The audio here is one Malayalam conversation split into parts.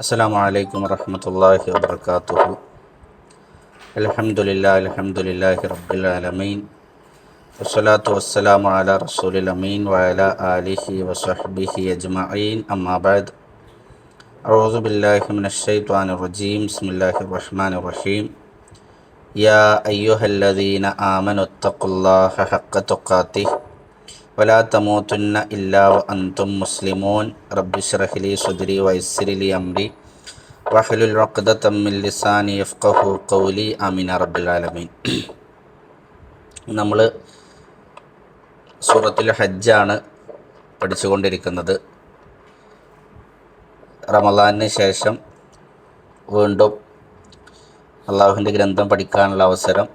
അസ്സലാമു അലൈക്കും വറഹ്മത്തുള്ളാഹി വബറകാതുഹു. അൽഹംദുലില്ലാഹി റബ്ബിൽ ആലമീൻ വസ്സലാത്തു വസ്സലാമു അലാ റസൂലിൽ അമീൻ വഅലാ ആലിഹി വസഹ്ബിഹി അജ്മഈൻ. അമ്മാ ബഅദ്. അഊദു ബില്ലാഹി മിനശ് ശൈത്വാനിർ റജീം. ബിസ്മില്ലാഹിർ റഹ്മാനിർ റഹീം. യാ അയ്യുഹല്ലദീന ആമനുത്തഖുല്ലാഹ ഹഖ്ക തുഖാതിഹി വലാ തമൂതുന്ന ഇല്ലാ വഅൻതും മുസ്ലിമൂൻ. റബ്ബി ഇശ്റഹ് ലി സദ്രി വയസ്സിർ ലി അംരി വഹ്ലുൽ ഉഖ്ദതം മിൻ ലിസാനി യഫ്ഖഹു ഖൗലി. ആമീൻ റബ്ബൽ ആലമീൻ. നമ്മൾ സൂറത്തുൽ ഹജ്ജാണ് പഠിച്ചുകൊണ്ടിരിക്കുന്നത്. റമളാനിന് ശേഷം വീണ്ടും അള്ളാഹുവിൻ്റെ ഗ്രന്ഥം പഠിക്കാനുള്ള അവസരം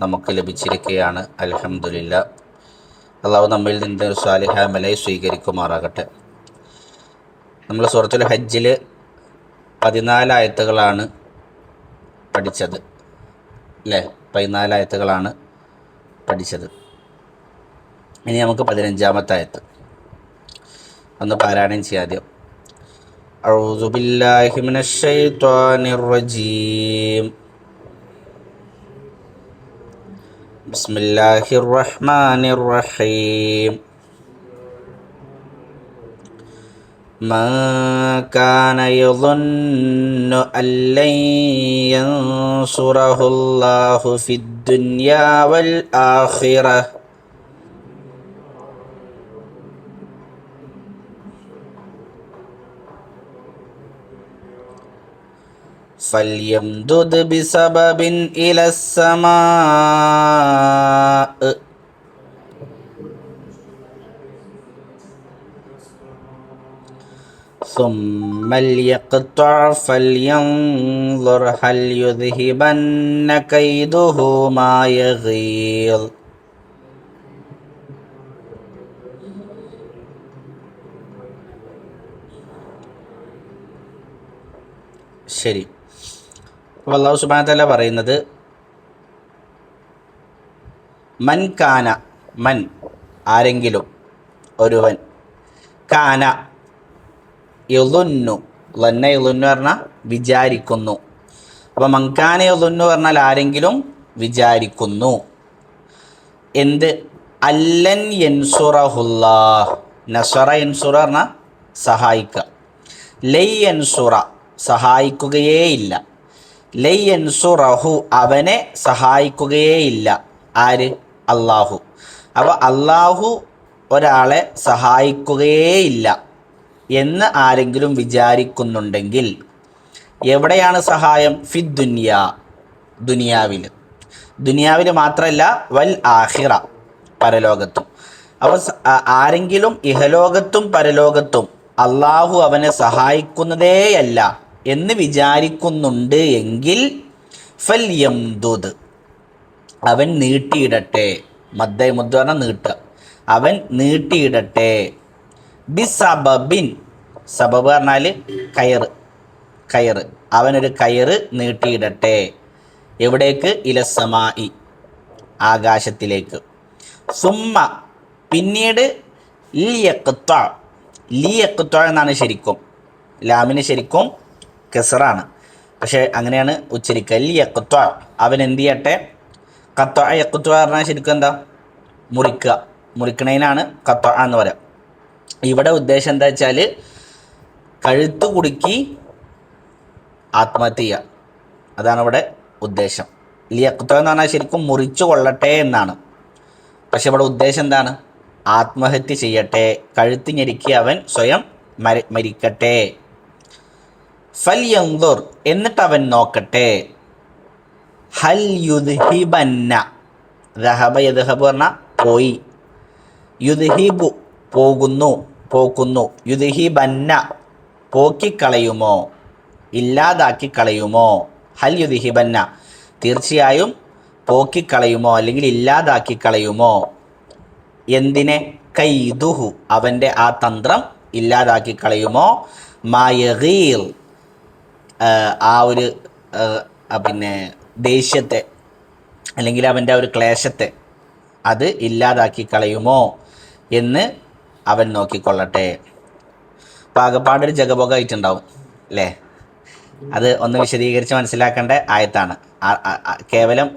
നമുക്ക് ലഭിച്ചിരിക്കുകയാണ്. അൽഹംദുലില്ലാ. അള്ളാഹു നമ്മിൽ നിന്ന് സാലിഹായ അമലായി സ്വീകരിക്കുമാറാകട്ടെ. നമ്മൾ സൂറത്തുൽ ഹജ്ജിൽ 14 ആയത്തുകളാണ് പഠിച്ചത്, അല്ലേ? 14 ആയത്തുകളാണ് പഠിച്ചത്. ഇനി നമുക്ക് 15-ാമത്തെ ആയത്ത് ഒന്ന് പാരായണം ചെയ്യാം. ആദ്യം അഊദു ബില്ലാഹി മിനശ് ശൈത്വാനിർ റജീം. ബിസ്മില്ലാഹിർ റഹ്മാനിർ റഹീം. മാ കാന യظുന്നു അല്ലൻ യൻസുറഹുല്ലാഹു ഫിദ്ദുനിയാ വൽ ആഖിറഹ ഫൽയംദുദ് ബിസബബിൻ ഇലസ്സമാഇ ثم ليقطع فلينظر هل يذهبن كيده ما يغيظ. ശരി. അപ്പോൾ അല്ലാഹു സുബ്ഹാനഹു വ തആല പറയുന്നത്, മൻ കാന, മൻ ആരെങ്കിലും, ഒരുവൻ, കാന യളുന്നു, ലന്ന യളുന്നു പറഞ്ഞാൽ വിചാരിക്കുന്നു. അപ്പോൾ മൻകാന യളുന്നു പറഞ്ഞാൽ ആരെങ്കിലും വിചാരിക്കുന്നു. എന്ത്? അല്ലൻ യൻസുറഹുല്ലാഹ്. നസറ യൻസുറ പറഞ്ഞാൽ സഹായിക്കുക. ലൈ യൻസുറ സഹായിക്കുകയേയില്ല. ലൈ യൻസുറഹു അവനെ സഹായിക്കുകയേയില്ല. ആര്? അള്ളാഹു. അപ്പോൾ അള്ളാഹു ഒരാളെ സഹായിക്കുകയേയില്ല എന്ന് ആരെങ്കിലും വിചാരിക്കുന്നുണ്ടെങ്കിൽ എവിടെയാണ് സഹായം? ഫിദ്ദുനിയാ, ദുനിയാവിൽ മാത്രമല്ല, വൽ ആഖിറ, പരലോകത്തും. അപ്പോൾ ആരെങ്കിലും ഇഹലോകത്തും പരലോകത്തും അള്ളാഹു അവനെ സഹായിക്കുന്നതേയല്ല എന്ന് വിചാരിക്കുന്നുണ്ട് എങ്കിൽ ഫൽയംദുദ്, അവൻ നീട്ടിയിടട്ടെ. മുദ്ദ പറഞ്ഞാൽ നീട്ടുക. അവൻ നീട്ടിയിടട്ടെ. ബിസബബിൻ, സബബ് പറഞ്ഞാൽ കയറ്. അവനൊരു കയറ് നീട്ടിയിടട്ടെ. എവിടേക്ക്? ഇലസ്സമായി, ആകാശത്തിലേക്ക്. സുമ്മ പിന്നീട്, ലിയഖ്ത എന്നാണ് ശരിക്കും. ലാമിന് ശരിക്കും കെസറാണ്, പക്ഷെ അങ്ങനെയാണ് ഉച്ചരിക്കുക. ലിയഖ്ത, അവൻ എന്ത് ചെയ്യട്ടെ? ഖത്വ യഖ്ത്വ പറഞ്ഞാൽ ശരിക്കും എന്താ? മുറിക്കണേനാണ് ഖത്വ എന്ന് പറയാം. ഇവിടെ ഉദ്ദേശം എന്താ വെച്ചാൽ കഴുത്ത് കുടുക്കി ആത്മഹത്യ ചെയ്യുക, അതാണ് ഇവിടെ ഉദ്ദേശം. ലിയഖ്ത എന്ന് പറഞ്ഞാൽ ശരിക്കും മുറിച്ചു കൊള്ളട്ടെ എന്നാണ്. പക്ഷെ ഇവിടെ ഉദ്ദേശം എന്താണ്? ആത്മഹത്യ ചെയ്യട്ടെ, കഴുത്ത് ഞെരുക്കി അവൻ സ്വയം മരിക്കട്ടെ. ഫൽയൻദുർ, എന്നിട്ട് അവൻ നോക്കട്ടെ. ഹൽ യുദ്ഹിബന്ന, ദഹബ യദ്ഹബു പറഞ്ഞാൽ പോയി, യുദ്ഹിബു പോക്കുന്നു, യുദ്ഹിബന്ന പോക്കിക്കളയുമോ, ഇല്ലാതാക്കി കളയുമോ. ഹൽ യുദ്ഹിബന്ന, തീർച്ചയായും പോക്കിക്കളയുമോ അല്ലെങ്കിൽ ഇല്ലാതാക്കി കളയുമോ. എന്തിനെ? കൈദുഹു, അവൻ്റെ ആ തന്ത്രം ഇല്ലാതാക്കി കളയുമോ. മായഗീൽ, ആ ഒരു ദേഷ്യത്തെ അല്ലെങ്കിൽ അവൻ്റെ ആ ഒരു ക്ലേശത്തെ അത് ഇല്ലാതാക്കി കളയുമോ എന്ന് അവൻ നോക്കിക്കൊള്ളട്ടെ. പാകപ്പാടൊരു ജഗബോഗമായിട്ടുണ്ടാവും, അല്ലേ? അത് ഒന്ന് വിശദീകരിച്ച് മനസ്സിലാക്കേണ്ട ആയത്താണ്. കേവലം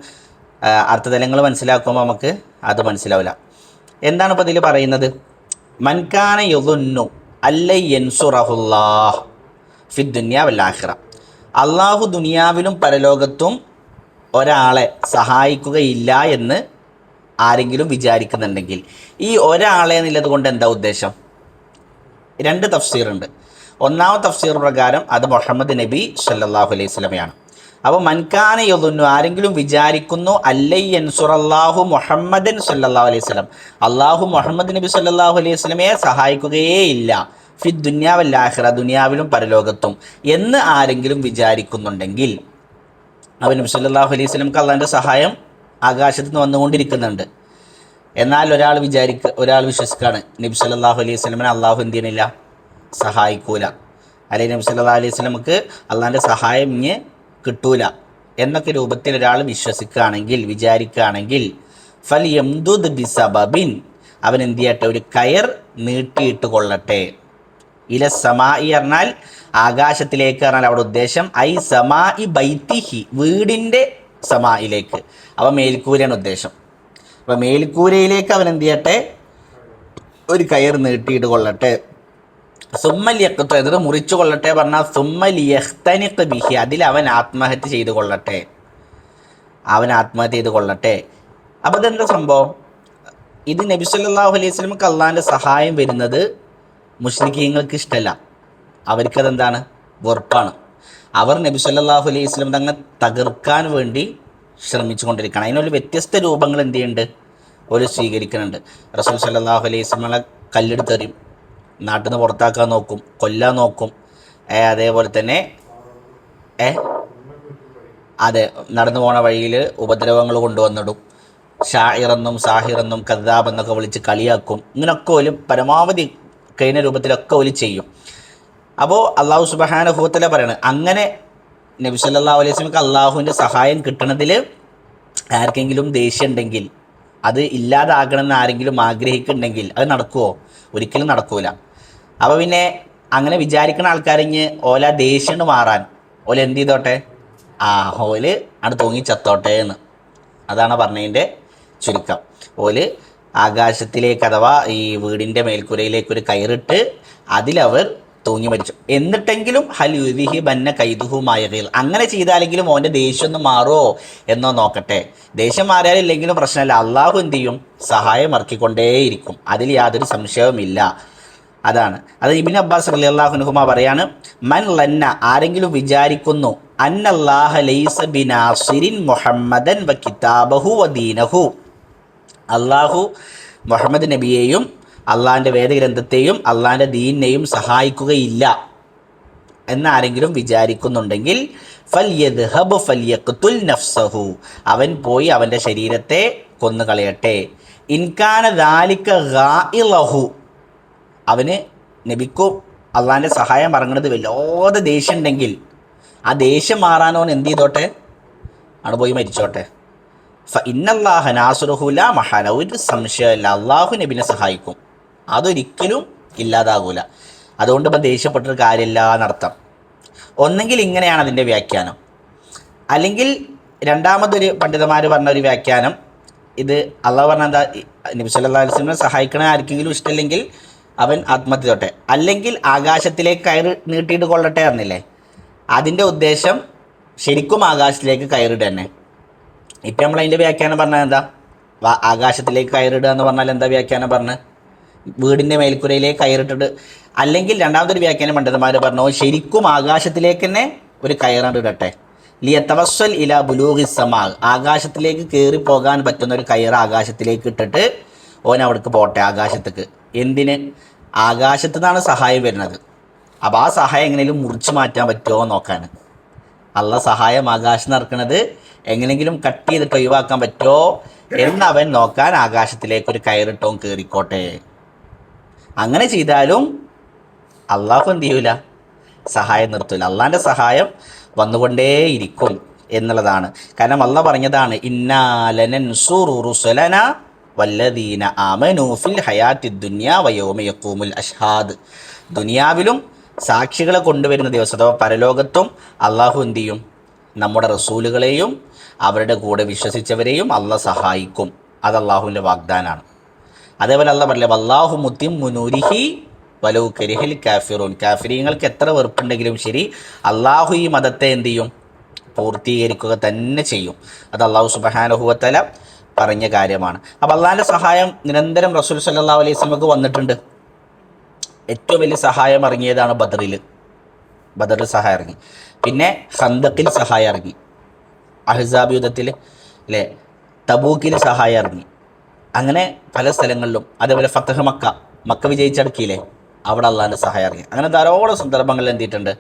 അർത്ഥതലങ്ങൾ മനസ്സിലാക്കുമ്പോൾ നമുക്ക് അത് മനസ്സിലാവില്ല. എന്താണ് ഇപ്പോൾ ഇതിൽ പറയുന്നത്? മൻകാന യുദുന്നു അല്ലൈ യൻസുറഹുല്ലാഹ് ഫി ദുനിയ വൽ ആഖിറ. അള്ളാഹു ദുനിയാവിലും പരലോകത്തും ഒരാളെ സഹായിക്കുകയില്ല എന്ന് ആരെങ്കിലും വിചാരിക്കുന്നുണ്ടെങ്കിൽ, ഈ ഒരാളെ എന്നുള്ളത് കൊണ്ട് എന്താ ഉദ്ദേശം? രണ്ട് തഫ്സീറുണ്ട്. ഒന്നാമത്തെ തഫ്സീർ പ്രകാരം അത് മുഹമ്മദ് നബി സല്ലല്ലാഹു അലൈഹി വസല്ലമയാണ്. അപ്പോൾ മൻകാന യദുന്നു, ആരെങ്കിലും വിചാരിക്കുന്നു, അല്ലൈ യൻസുറല്ലാഹു മുഹമ്മദൻ സല്ലല്ലാഹു അലൈഹി വസല്ലം, അള്ളാഹു മുഹമ്മദ് നബി സല്ലല്ലാഹു അലൈഹി വസല്ലമയെ സഹായിക്കുകയേ ഇല്ല, ഫി ദുനിയ വൽ ആഖിറ, ദുനിയാവിലും പരലോകത്തും എന്ന് ആരെങ്കിലും വിചാരിക്കുന്നുണ്ടെങ്കിൽ, അവൻ നബി സല്ലല്ലാഹു അലൈഹി വസല്ലമക്ക് അള്ളാഹിൻ്റെ സഹായം ആകാശത്ത് നിന്ന് വന്നുകൊണ്ടിരിക്കുന്നുണ്ട്. എന്നാൽ ഒരാൾ വിശ്വസിക്കുകയാണ് നബി സല്ലല്ലാഹു അലൈഹി വസല്ലമനെ അള്ളാഹു എന്ത് ചെയ്യണില്ല, സഹായിക്കൂല, അല്ലെങ്കിൽ നബി സല്ലല്ലാഹു അലൈഹി വസല്ലമക്ക് അള്ളാഹിൻ്റെ സഹായം ഇനി കിട്ടൂല എന്നൊക്കെ രൂപത്തിൽ ഒരാൾ വിചാരിക്കുകയാണെങ്കിൽ ഫൽ യംദുദ് ബിസബബിൻ, അവൻ എന്ത് ചെയ്യട്ടെ, ഒരു കയർ നീട്ടിയിട്ട് കൊള്ളട്ടെ. ഇല സമായി പറഞ്ഞാൽ ആകാശത്തിലേക്ക് പറഞ്ഞാൽ അവിടെ ഉദ്ദേശം ഐ സമായി ബൈത്തിഹി, വീടിൻ്റെ സമായിലേക്ക്, അവ മേൽക്കൂരയാണ് ഉദ്ദേശം. അപ്പോൾ മേൽക്കൂരയിലേക്ക് അവൻ എന്ത് ചെയ്യട്ടെ, ഒരു കയർ നീട്ടിയിട്ട് കൊള്ളട്ടെ. സുമ്മൽ യഖ്തു, എന്നിട്ട് മുറിച്ചു കൊള്ളട്ടെ പറഞ്ഞാൽ സുമ്മൽ യഖ്തനിഖ് ബിഹി, അതിൽ അവൻ ആത്മഹത്യ ചെയ്ത് കൊള്ളട്ടെ. അപ്പോൾ ഇതെന്താ സംഭവം? ഇത് നബി സല്ലല്ലാഹു അലൈഹി വസല്ലമക്ക് അള്ളാഹിൻ്റെ സഹായം വരുന്നത് മുശ്രിക്കീങ്ങൾക്ക് ഇഷ്ടമല്ല, അവർക്കതെന്താണ്, വെറുപ്പാണ്. അവർ നബി സല്ലല്ലാഹു അലൈഹി വസല്ലം തങ്ങളെ തകർക്കാൻ വേണ്ടി ശ്രമിച്ചു കൊണ്ടിരിക്കുകയാണ്. അതിനൊരു വ്യത്യസ്ത രൂപങ്ങൾ എന്ത് ചെയ്യുന്നുണ്ട്, ഒരു സ്വീകരിക്കുന്നുണ്ട്. റസൂൽ സല്ലല്ലാഹു അലൈഹി വസല്ലമയെ കല്ലെടുത്തെറിയും, നാട്ടിൽ നിന്ന് പുറത്താക്കാൻ നോക്കും, കൊല്ലാൻ നോക്കും. അതേപോലെ തന്നെ നടന്നു പോണ വഴിയിൽ ഉപദ്രവങ്ങൾ കൊണ്ടുവന്നിടും. ഷാഇറെന്നും സാഹിറെന്നും കദ്ദാബ് എന്നൊക്കെ വിളിച്ച് കളിയാക്കും. ഇങ്ങനെയൊക്കെ ഒരു പരമാവധി കഴിഞ്ഞ രൂപത്തിലൊക്കെ ഒരു ചെയ്യും. അപ്പോൾ അള്ളാഹു സുബ്ഹാനഹു വ തആല പറയണത്, അങ്ങനെ നബി സല്ലല്ലാഹു അലൈഹി വസല്ലമക്ക് അള്ളാഹുവിൻ്റെ സഹായം കിട്ടണതിൽ ആർക്കെങ്കിലും ദേഷ്യം ഉണ്ടെങ്കിൽ, അത് ഇല്ലാതാകണമെന്ന് ആരെങ്കിലും ആഗ്രഹിക്കുന്നുണ്ടെങ്കിൽ അത് നടക്കുമോ? ഒരിക്കലും നടക്കൂല. അപ്പോൾ പിന്നെ അങ്ങനെ വിചാരിക്കുന്ന ആൾക്കാരിഞ്ഞ് ഓല ദേഷ്യം മാറാൻ ഓല എന്ത് ചെയ്തോട്ടെ, ഓല് ആണ് തൂങ്ങി ചത്തോട്ടെ എന്ന്. അതാണ് പറഞ്ഞതിൻ്റെ ചുരുക്കം. ഓല് ആകാശത്തിലേക്ക് അഥവാ ഈ വീടിൻ്റെ മേൽക്കൂരയിലേക്ക് ഒരു കയറിട്ട് അതിലവർ തൂങ്ങി മരിച്ചു. എന്നിട്ടെങ്കിലും ഹൽ യുദിഹി ബന്ന കൈദുഹു മായകയിൽ, അങ്ങനെ ചെയ്താലെങ്കിലും ഓൻ്റെ ദേഷ്യം ഒന്ന് മാറുമോ എന്നോ നോക്കട്ടെ. ദേഷ്യം മാറിയാലില്ലെങ്കിലും പ്രശ്നമല്ല, അള്ളാഹു എന്ത് ചെയ്യും, സഹായം ഇറക്കിക്കൊണ്ടേയിരിക്കും, അതിൽ യാതൊരു സംശയവുമില്ല. അതാണ് അത് ഇബ്നു അബ്ബാസ് റളിയല്ലാഹു അൻഹുമാ പറയാണ്, മൻ ലന്ന, ആരെങ്കിലും വിചാരിക്കുന്നു, അന്നല്ലാഹ ലൈസ ബിനാസിരിൻ മുഹമ്മദൻ വ കിതാബഹു വ ദീനഹു, അള്ളാഹു മുഹമ്മദ് നബിയെയും അള്ളാഹിൻ്റെ വേദഗ്രന്ഥത്തെയും അള്ളാഹിൻ്റെ ദീനിനെയും സഹായിക്കുകയില്ല എന്നാരെങ്കിലും വിചാരിക്കുന്നുണ്ടെങ്കിൽ ഫൽയദ്ഹബ് ഫൽയഖ്തുൽ നഫ്സഹു, അവൻ പോയി അവൻ്റെ ശരീരത്തെ കൊന്നുകളയട്ടെ. ഇൻകാന ദാലിക ഗാഇലഹു, അവന് നബിക്കും അള്ളാഹിൻ്റെ സഹായം ഇറങ്ങുന്നത് വല്ലാതെ ദേഷ്യം ഉണ്ടെങ്കിൽ ആ ദേഷ്യം മാറാനോൻ എന്ത് ചെയ്തോട്ടെ, അവിടെ പോയി മരിച്ചോട്ടെ. ഇന്നല്ലാഹ നാസുറുഹു ലാ മഹാന, ഒരു സംശയമില്ല, അള്ളാഹു നബിനെ സഹായിക്കും, അതൊരിക്കലും ഇല്ലാതാകൂല. അതുകൊണ്ട് ഇപ്പം ദേഷ്യപ്പെട്ടൊരു കാര്യമില്ല എന്നർത്ഥം. ഒന്നെങ്കിൽ ഇങ്ങനെയാണ് അതിൻ്റെ വ്യാഖ്യാനം, അല്ലെങ്കിൽ രണ്ടാമതൊരു പണ്ഡിതന്മാർ പറഞ്ഞ ഒരു വ്യാഖ്യാനം, ഇത് അള്ളാഹു പറഞ്ഞ എന്താ, നബി സല്ലല്ലാഹു അലൈഹി വസല്ലം സഹായിക്കണ ആർക്കെങ്കിലും ഇഷ്ടമില്ലെങ്കിൽ അവൻ ആത്മഹത്യ തൊട്ടെ, അല്ലെങ്കിൽ ആകാശത്തിലേക്ക് കയറ് നീട്ടിയിട്ട് കൊള്ളട്ടെ പറഞ്ഞില്ലേ, അതിൻ്റെ ഉദ്ദേശം ശരിക്കും ആകാശത്തിലേക്ക് കയറിടുക തന്നെ. ഇപ്പം നമ്മൾ അതിൻ്റെ വ്യാഖ്യാനം പറഞ്ഞാൽ എന്താ, ആകാശത്തിലേക്ക് കയറിടുക എന്ന് പറഞ്ഞാൽ എന്താ വ്യാഖ്യാനം പറഞ്ഞ്, വീടിൻ്റെ മേൽക്കുരയിലേക്ക് കയറിട്ടിട്ട്. അല്ലെങ്കിൽ രണ്ടാമതൊരു വ്യാഖ്യാനം പണ്ഡിതന്മാർ പറഞ്ഞു, ശരിക്കും ആകാശത്തിലേക്ക് തന്നെ ഒരു കയറാണ്ട് ഇടട്ടെ, ലിയതവസ്സൽ ഇലാ ബുലൂഗി സമാ, ആകാശത്തിലേക്ക് കയറി പോകാൻ പറ്റുന്ന ഒരു കയറ് ആകാശത്തിലേക്ക് ഇട്ടിട്ട് ഓൻ അവിടേക്ക് പോട്ടെ, ആകാശത്തേക്ക്. എന്തിന്? ആകാശത്തു നിന്നാണ് സഹായം വരുന്നത്. അപ്പോൾ ആ സഹായം എങ്ങനെയും മുറിച്ച് മാറ്റാൻ പറ്റുമോ നോക്കാൻ. അള്ളാഹ് സഹായം ആകാശത്ത് നിറക്കുന്നത് എങ്ങനെയെങ്കിലും കട്ട് ചെയ്തിട്ട് ഒഴിവാക്കാൻ പറ്റുമോ എന്നവൻ നോക്കാൻ ആകാശത്തിലേക്ക് ഒരു കയറിട്ടോ കയറിക്കോട്ടെ. അങ്ങനെ ചെയ്താലും അള്ളാഹു എന്ത് ചെയ്യൂല, സഹായം നിർത്തൂല. അള്ളാഹിൻ്റെ സഹായം വന്നുകൊണ്ടേയിരിക്കും എന്നുള്ളതാണ്. കാരണം അള്ളാഹ് പറഞ്ഞതാണ്, ഇന്നാ ലനൻസുറു റുസലനാ വല്ലദീന ആമനൂ ഫിൽ ഹയാത്തി ദുനിയാ വ യൗമ യഖൂമുൽ അഷ്ഹാദ്, ദുനിയാവിലും സാക്ഷികളെ കൊണ്ടുവരുന്ന ദിവസം അഥവാ പരലോകത്തും അള്ളാഹു എന്ത് ചെയ്യും? നമ്മുടെ റസൂലുകളെയും അവരുടെ കൂടെ വിശ്വസിച്ചവരെയും അള്ളാഹ് സഹായിക്കും. അത് അള്ളാഹുവിൻ്റെ വാഗ്ദാനാണ്. അതേപോലെ അള്ളാഹ് പറയില്ലേ, വല്ലാഹു മുത്തിമ്മു നൂരിഹി വലൗ കരിഹൽ കാഫിറൂൻ. കാഫിരീങ്ങൾക്ക് എത്ര വെറുപ്പുണ്ടെങ്കിലും ശരി, അള്ളാഹു ഈ മതത്തെ എന്ത് ചെയ്യും? പൂർത്തീകരിക്കുക തന്നെ ചെയ്യും. അത് അള്ളാഹു സുബ്ഹാനഹു വ തആല പറഞ്ഞ കാര്യമാണ്. അപ്പോൾ അള്ളാഹിൻ്റെ സഹായം നിരന്തരം റസൂൽ സല്ലല്ലാഹു അലൈഹി വസല്ലമക്ക് വന്നിട്ടുണ്ട്. ഏറ്റവും വലിയ സഹായം ഇറങ്ങിയതാണ് ബദറിൽ സഹായം ഇറങ്ങി. പിന്നെ ഖന്തഖിൽ സഹായം ഇറങ്ങി, അഹ്സാബ് യുദ്ധത്തിൽ അല്ലേ, തബൂക്കിൽ സഹായം ഇറങ്ങി. അങ്ങനെ പല സ്ഥലങ്ങളിലും. അതേപോലെ ഫതഹ് മക്ക വിജയിച്ചടക്കിയില്ലേ, അവിടെ അള്ളാഹിൻ്റെ സഹായം ഇറങ്ങി. അങ്ങനെ ധാരാളം സന്ദർഭങ്ങളിൽ എന്തിയിട്ടുണ്ട്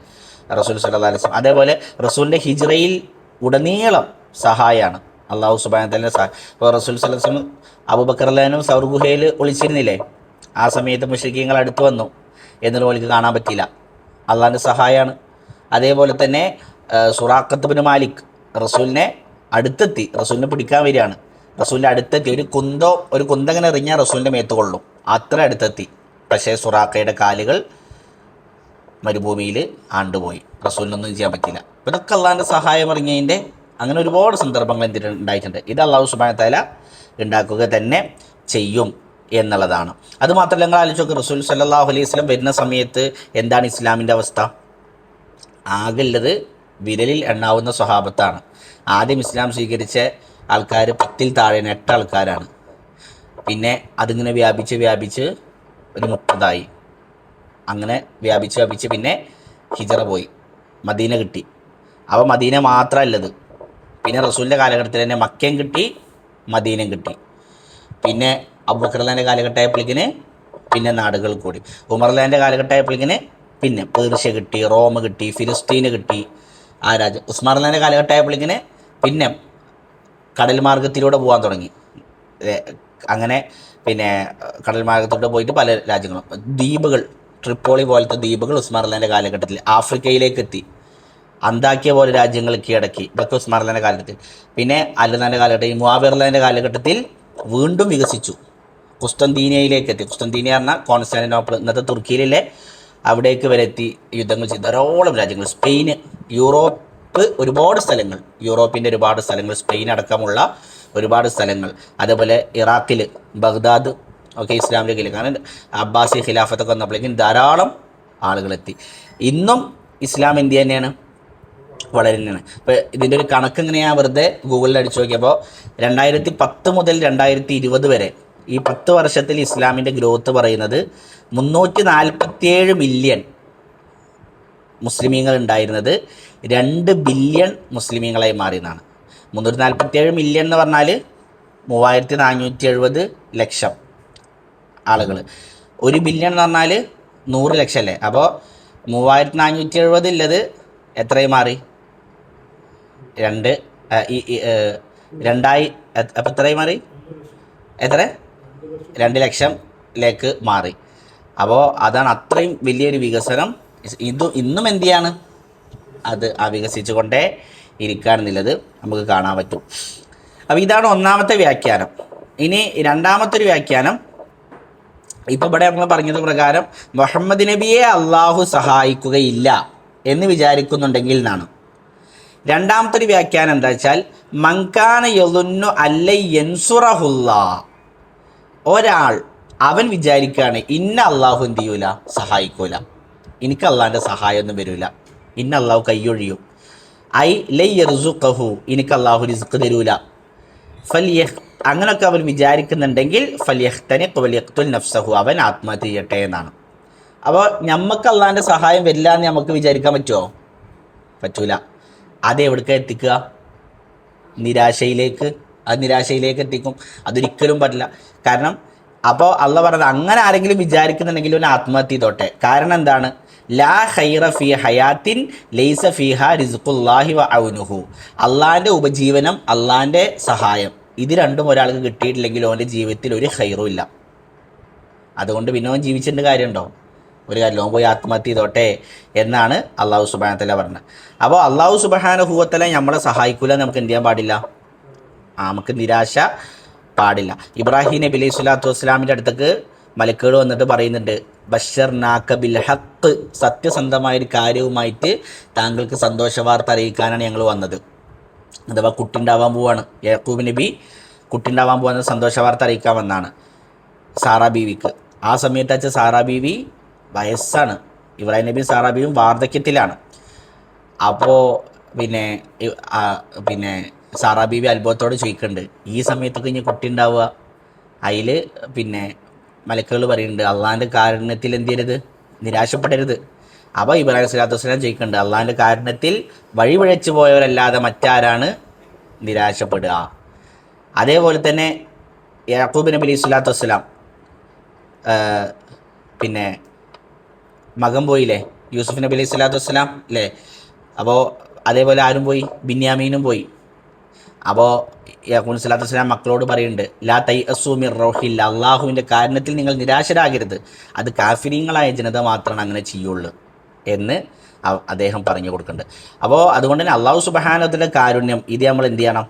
റസൂൽ സല്ലല്ലാഹു അലൈഹി വസല്ലം. അതേപോലെ റസൂലിൻ്റെ ഹിജ്റയിൽ ഉടനീളം സഹായമാണ് അള്ളാഹു സുബ്ഹാനഹു വ തആലയുടെ സഹായം. ഇപ്പോൾ റസൂൽ സല്ലല്ലാഹു അലൈഹി വസല്ലം അബൂബക്കർ റളിയല്ലാഹു അൻഹു സൗർ ഗുഹയിൽ ഒളിച്ചിരുന്നില്ലേ, ആ സമയത്ത് മുശ്രിക്കീങ്ങൾ അടുത്ത് വന്നു എന്നുള്ള പോലേക്ക് കാണാൻ പറ്റിയില്ല, അള്ളാഹിൻ്റെ സഹായമാണ്. അതേപോലെ തന്നെ സുറാഖത്ത് ബിൻ മാലിക് റസൂലിനെ അടുത്തെത്തി, റസൂലിനെ പിടിക്കാൻ വരികയാണ്, റസൂലിൻ്റെ അടുത്തെത്തി. ഒരു കുന്തങ്ങനെ എറിഞ്ഞാൽ റസൂലിൻ്റെ മേത്ത് കൊള്ളും, അത്ര അടുത്തെത്തി. പക്ഷേ സുറാഖയുടെ കാലുകൾ മരുഭൂമിയിൽ ആണ്ടുപോയി, റസൂലിനൊന്നും ചെയ്യാൻ പറ്റില്ല. ഇതൊക്കെ അള്ളാഹിൻ്റെ സഹായം ഇറങ്ങിയതിൻ്റെ അങ്ങനെ ഒരുപാട് സന്ദർഭങ്ങൾ ഉണ്ടായിട്ടുണ്ട്. ഇത് അള്ളാഹു സുബ്ഹാനഹു വ തആല ഉണ്ടാക്കുക തന്നെ ചെയ്യും എന്നുള്ളതാണ്. അതുമാത്രമല്ല, നിങ്ങൾ ആലോചിച്ച് റസൂൽ സല്ലല്ലാഹു അലൈഹി വസല്ലം വരുന്ന സമയത്ത് എന്താണ് ഇസ്ലാമിൻ്റെ അവസ്ഥ? ആകെയുള്ളത് വിരലിൽ എണ്ണാവുന്ന സ്വഹാബത്താണ്. ആദ്യം ഇസ്ലാം സ്വീകരിച്ച ആൾക്കാർ 10-ൽ താഴെ 8 ആൾക്കാരാണ്. പിന്നെ അതിങ്ങനെ വ്യാപിച്ച് ഒരു 30ആയി. അങ്ങനെ വ്യാപിച്ച് പിന്നെ ഹിജറ പോയി, മദീന കിട്ടി. അപ്പോൾ മദീന മാത്രമല്ലത്, പിന്നെ റസൂലിൻ്റെ കാലഘട്ടത്തിൽ തന്നെ മക്കയും കിട്ടി, മദീനയും കിട്ടി. പിന്നെ അബൂബക്കറിൻ്റെ കാലഘട്ടമായപ്പോഴേക്കിന് പിന്നെ നാടുകൾ കൂടി. ഉമർലാൻ്റെ കാലഘട്ടമായപ്പോഴേക്കിന് പിന്നെ പേർഷ്യ കിട്ടി, റോം കിട്ടി, ഫിലിസ്തീന് കിട്ടി, ആ രാജ്യം. ഉസ്മാൻലാൻ്റെ കാലഘട്ടമായപ്പോഴേക്കിന് പിന്നെ കടൽ മാർഗത്തിലൂടെ പോകാൻ തുടങ്ങി. അങ്ങനെ പിന്നെ കടൽ മാർഗത്തിലൂടെ പോയിട്ട് പല രാജ്യങ്ങളും, ദ്വീപുകൾ, ട്രിപ്പോളി പോലത്തെ ദ്വീപുകൾ ഉസ്മാൻലാൻ്റെ കാലഘട്ടത്തിൽ ആഫ്രിക്കയിലേക്ക് എത്തി. അന്താക്കിയ പോലെ രാജ്യങ്ങൾ കീഴടക്കി. ഇതൊക്കെ ഉസ്മാൻലാൻ്റെ കാലഘട്ടത്തിൽ. പിന്നെ അലിലാൻ്റെ കാലഘട്ടത്തിൽ, മുആവിയറിൻ്റെ കാലഘട്ടത്തിൽ വീണ്ടും വികസിച്ചു, കുസ്തന്തീനിയയിലേക്ക് എത്തി. കുസ്തന്തീനിയ പറഞ്ഞാൽ കോൺസ്റ്റാന്റിനോപ്പിൾ, ഇന്നത്തെ തുർക്കിയിലെ അവിടേക്ക് വരെ എത്തി, യുദ്ധങ്ങൾ ചെയ്ത് ധാരാളം രാജ്യങ്ങൾ. സ്പെയിന്, യൂറോപ്പ്, ഒരുപാട് സ്ഥലങ്ങൾ, യൂറോപ്പിൻ്റെ ഒരുപാട് സ്ഥലങ്ങൾ, സ്പെയിൻ അടക്കമുള്ള ഒരുപാട് സ്ഥലങ്ങൾ. അതേപോലെ ഇറാഖിൽ ബഗ്ദാദ് ഒക്കെ ഇസ്ലാമിലേക്കില്ല. കാരണം അബ്ബാസി ഖിലാഫത്തൊക്കെ വന്നപ്പോഴേക്കും ധാരാളം ആളുകളെത്തി. ഇന്നും ഇസ്ലാം ഇന്ത്യ തന്നെയാണ്, വളരുന്നതാണ്. ഇപ്പോൾ ഇതിൻ്റെ ഒരു കണക്ക് എങ്ങനെയാണ് വെറുതെ ഗൂഗിളിൽ അടിച്ചു നോക്കിയപ്പോൾ 2010 മുതൽ 2020 വരെ ഈ 10 വർഷത്തിൽ ഇസ്ലാമിൻ്റെ ഗ്രോത്ത് പറയുന്നത് 347 മില്യൺ മുസ്ലിമീങ്ങൾ ഉണ്ടായിരുന്നത് 2 ബില്യൺ മുസ്ലിമീങ്ങളായി മാറിയെന്നാണ്. 347 മില്യൺ എന്ന് പറഞ്ഞാൽ 3470 ലക്ഷം ആളുകൾ. 1 ബില്യൺ എന്ന് പറഞ്ഞാൽ 100 ലക്ഷം അല്ലേ. അപ്പോൾ 3470 ഉള്ളത് എത്രയും മാറി? 2 അപ്പം എത്രയും മാറി? എത്ര? 2 ലക്ഷത്തിലേക്ക് മാറി. അപ്പോൾ അതാണ് അത്രയും വലിയൊരു വികസനം. ഇന്നും എന്ത് ചെയ്യാണ്, അത് വികസിച്ചു കൊണ്ടേ ഇരിക്കുകയാണെന്നുള്ളത് നമുക്ക് കാണാൻ പറ്റും. അപ്പോൾ ഇതാണ് ഒന്നാമത്തെ വ്യാഖ്യാനം. ഇനി രണ്ടാമത്തെ ഒരു വ്യാഖ്യാനം, ഇപ്പോൾ ഇവിടെ നമ്മൾ പറഞ്ഞത് പ്രകാരം മുഹമ്മദ് നബിയെ അള്ളാഹു സഹായിക്കുകയില്ല എന്ന് വിചാരിക്കുന്നുണ്ടെങ്കിൽ എന്നാണ്. രണ്ടാമത്തെ ഒരു വ്യാഖ്യാനം എന്താ വെച്ചാൽ, മങ്കാന യളുന്നു അല്ലൈ യൻസുറഹുല്ലാ, ഒരാൾ അവൻ വിചാരിക്കുകയാണ് ഇന്ന അള്ളാഹു എന്ത് ചെയ്യൂല, സഹായിക്കൂല, എനിക്ക് അള്ളാഹിൻ്റെ സഹായമൊന്നും വരില്ല, ഇന്ന അള്ളാഹു കയ്യൊഴിയും, ഐ ലൈ യർസുഖഹു, എനിക്ക് അള്ളാഹു റിസ്ക് തരൂല, അങ്ങനെയൊക്കെ അവൻ വിചാരിക്കുന്നുണ്ടെങ്കിൽ ഫൽയഖ്തനിഖ് വൽയഖ്തുൽ നഫ്സഹു, അവൻ ആത്മഹത്യ ചെയ്യട്ടെ എന്നാണ്. അപ്പോൾ നമുക്ക് അള്ളാഹിൻ്റെ സഹായം വരില്ല എന്ന് നമുക്ക് വിചാരിക്കാൻ പറ്റുമോ? പറ്റൂല. അത് എവിടേക്ക് എത്തിക്കുക? നിരാശയിലേക്ക്. അത് നിരാശയിലേക്ക് എത്തിക്കും. അതൊരിക്കലും പറ്റില്ല. കാരണം അപ്പോൾ അള്ളാഹ് പറഞ്ഞത്, അങ്ങനെ ആരെങ്കിലും വിചാരിക്കുന്നുണ്ടെങ്കിൽ അവൻ ആത്മഹത്യ ചെയ്തോട്ടെ. കാരണം എന്താണ്? ലാ ഖൈറ ഫീ ഹയാത്തിൻ ലൈസ ഫീഹ റിസ്ഖുല്ലാഹി വ ഔനുഹു, അള്ളാഹിൻ്റെ ഉപജീവനം, അള്ളാഹിൻ്റെ സഹായം, ഇത് രണ്ടും ഒരാൾക്ക് കിട്ടിയിട്ടില്ലെങ്കിൽ അവൻ്റെ ജീവിതത്തിൽ ഒരു ഖൈറും ഇല്ല. അതുകൊണ്ട് പിന്നെ അവൻ ജീവിച്ചിട്ട് കാര്യമുണ്ടോ? ഒരു കാര്യം, ലോൻ പോയി ആത്മഹത്യ ചെയ്തോട്ടെ എന്നാണ് അള്ളാഹു സുബ്ഹാനഹു വ തആല പറഞ്ഞത്. അപ്പോൾ അള്ളാഹു സുബ്ഹാനഹു വ തആല നമ്മളെ സഹായിക്കൂല, നമുക്ക് എന്ത് ചെയ്യാൻ പാടില്ല? നമുക്ക് നിരാശ പാടില്ല. ഇബ്രാഹിം നബി അലൈഹി സ്വലാത്തു വസ്സലാമിൻ്റെ അടുത്തേക്ക് മലക്കുകൾ വന്നിട്ട് പറയുന്നുണ്ട്, ബഷർനാക ബിൽ ഹഖ്, സത്യസന്ധമായൊരു കാര്യവുമായിട്ട് താങ്കൾക്ക് സന്തോഷവാർത്ത അറിയിക്കാനാണ് ഞങ്ങൾ വന്നത്. അഥവാ കുട്ടിണ്ടാവാൻ പോവാണ്, യാക്കൂബ് നബി കുട്ടിണ്ടാവാൻ പോകുന്ന സന്തോഷവാർത്ത അറിയിക്കാൻ വന്നാണ് സാറാ ബീവിക്ക്. ആ സമയത്ത് വെച്ച സാറാ ബീവി വയസ്സാണ്, ഇബ്രാഹിം നബി സാറാ ബീവിയും വാർദ്ധക്യത്തിലാണ്. അപ്പോൾ പിന്നെ സാറാ ബീവി അത്ഭുതത്തോട് ചോദിക്കുന്നുണ്ട്, ഈ സമയത്തൊക്കെ ഇനി കുട്ടി ഉണ്ടാവുക? അതിൽ മലക്കുകൾ പറയുന്നുണ്ട്, അള്ളാഹിൻ്റെ കാരുണ്യത്തിൽ എന്ത് ചെയ്യരുത്, നിരാശപ്പെടരുത്. അപ്പോൾ ഇബ്രാഹിം സ്വലാത്തു വസ്സലാം ചോദിക്കുന്നുണ്ട്, അള്ളാഹിൻ്റെ കാരുണ്യത്തിൽ വഴിപിഴച്ചു പോയവരല്ലാതെ മറ്റാരാണ് നിരാശപ്പെടുക? അതേപോലെ തന്നെ യാക്കൂബ് നബി അലൈഹി സ്വലാത്തു വസ്സലാം മകൻ പോയില്ലേ, യൂസുഫ് നബി അലൈഹി സ്വലാത്തു വസ്സലാം അല്ലേ? അപ്പോൾ അതേപോലെ ആരും പോയി, ബിന്യാമീനും പോയി. അപ്പോൾ യാക്കൂബ് സ്വലാത്തു വസ്സലാം മക്കളോട് പറയുന്നുണ്ട്, ലാ തൈഅസൂ മിർ റൗഹില്ല, അള്ളാഹുവിൻ്റെ കാരുണ്യത്തിൽ നിങ്ങൾ നിരാശരാകരുത്, അത് കാഫിരീങ്ങളായ ജനത മാത്രമാണ് അങ്ങനെ ചെയ്യുള്ളൂ എന്ന് അദ്ദേഹം പറഞ്ഞു കൊടുക്കുന്നുണ്ട്. അപ്പോൾ അതുകൊണ്ട് തന്നെ അള്ളാഹു സുബ്ഹാനഹു കാരുണ്യം ഇത് നമ്മൾ എന്ത് ചെയ്യണം,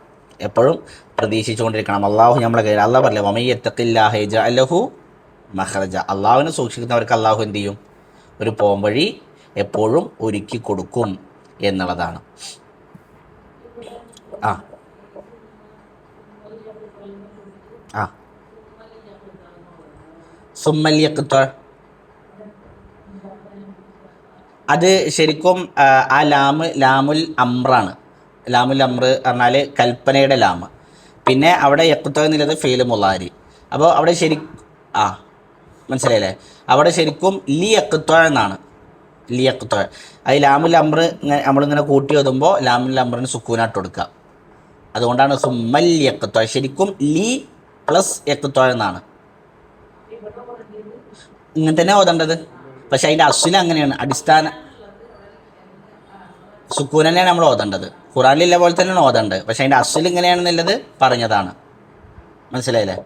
എപ്പോഴും പ്രതീക്ഷിച്ചുകൊണ്ടിരിക്കണം. അള്ളാഹു നമ്മളെ കയ്യിൽ, അള്ളാഹു പറയില്ല, വമൻ യത്തഖില്ലാഹ യജ്അൽ ലഹു മഖ്റജ, അള്ളാഹുവിനെ സൂക്ഷിക്കുന്നവർക്ക് അള്ളാഹു എന്ത് ചെയ്യും, ഒരു പോംവഴി എപ്പോഴും ഒരുക്കി കൊടുക്കും എന്നുള്ളതാണ്. ആ ആ സുമ്മൽ യഖ്ത, അത് ശരിക്കും ആ ലാമുൽ അമ്രാണ്. ലാമുൽ അമ്ര പറഞ്ഞാൽ കൽപ്പനയുടെ ലാമ്. പിന്നെ അവിടെ യഖ്ത എന്നുള്ളത് ഫെയില് മുളാരി. അപ്പോൾ അവിടെ മനസ്സിലായില്ലേ, അവിടെ ശരിക്കും ലി യഖ്ത എന്നാണ്, ലി യഖ്ത. അത് ലാമുൽ അമ്ര നമ്മളിങ്ങനെ കൂട്ടി ഓതുമ്പോൾ ലാമുൽ അമ്രിന് സുക്കൂനാട്ട് കൊടുക്കുക. അതുകൊണ്ടാണ് സുമ്മൽ യഖ്ത, ശരിക്കും ലി പ്ലസ് യഖ്ത എന്നാണ്. ഇങ്ങനെ തന്നെ ഓതേണ്ടത്, പക്ഷെ അതിൻ്റെ അസ്വിൽ അങ്ങനെയാണ്, അടിസ്ഥാന സുക്കൂൻ തന്നെയാണ് നമ്മൾ ഓതേണ്ടത്. ഖുറാനിലുള്ള പോലെ തന്നെയാണ് ഓതേണ്ടത്, പക്ഷെ അതിൻ്റെ അസ്വിൽ ഇങ്ങനെയാണെന്നുള്ളത് പറഞ്ഞതാണ്. മനസ്സിലായില്ലേ?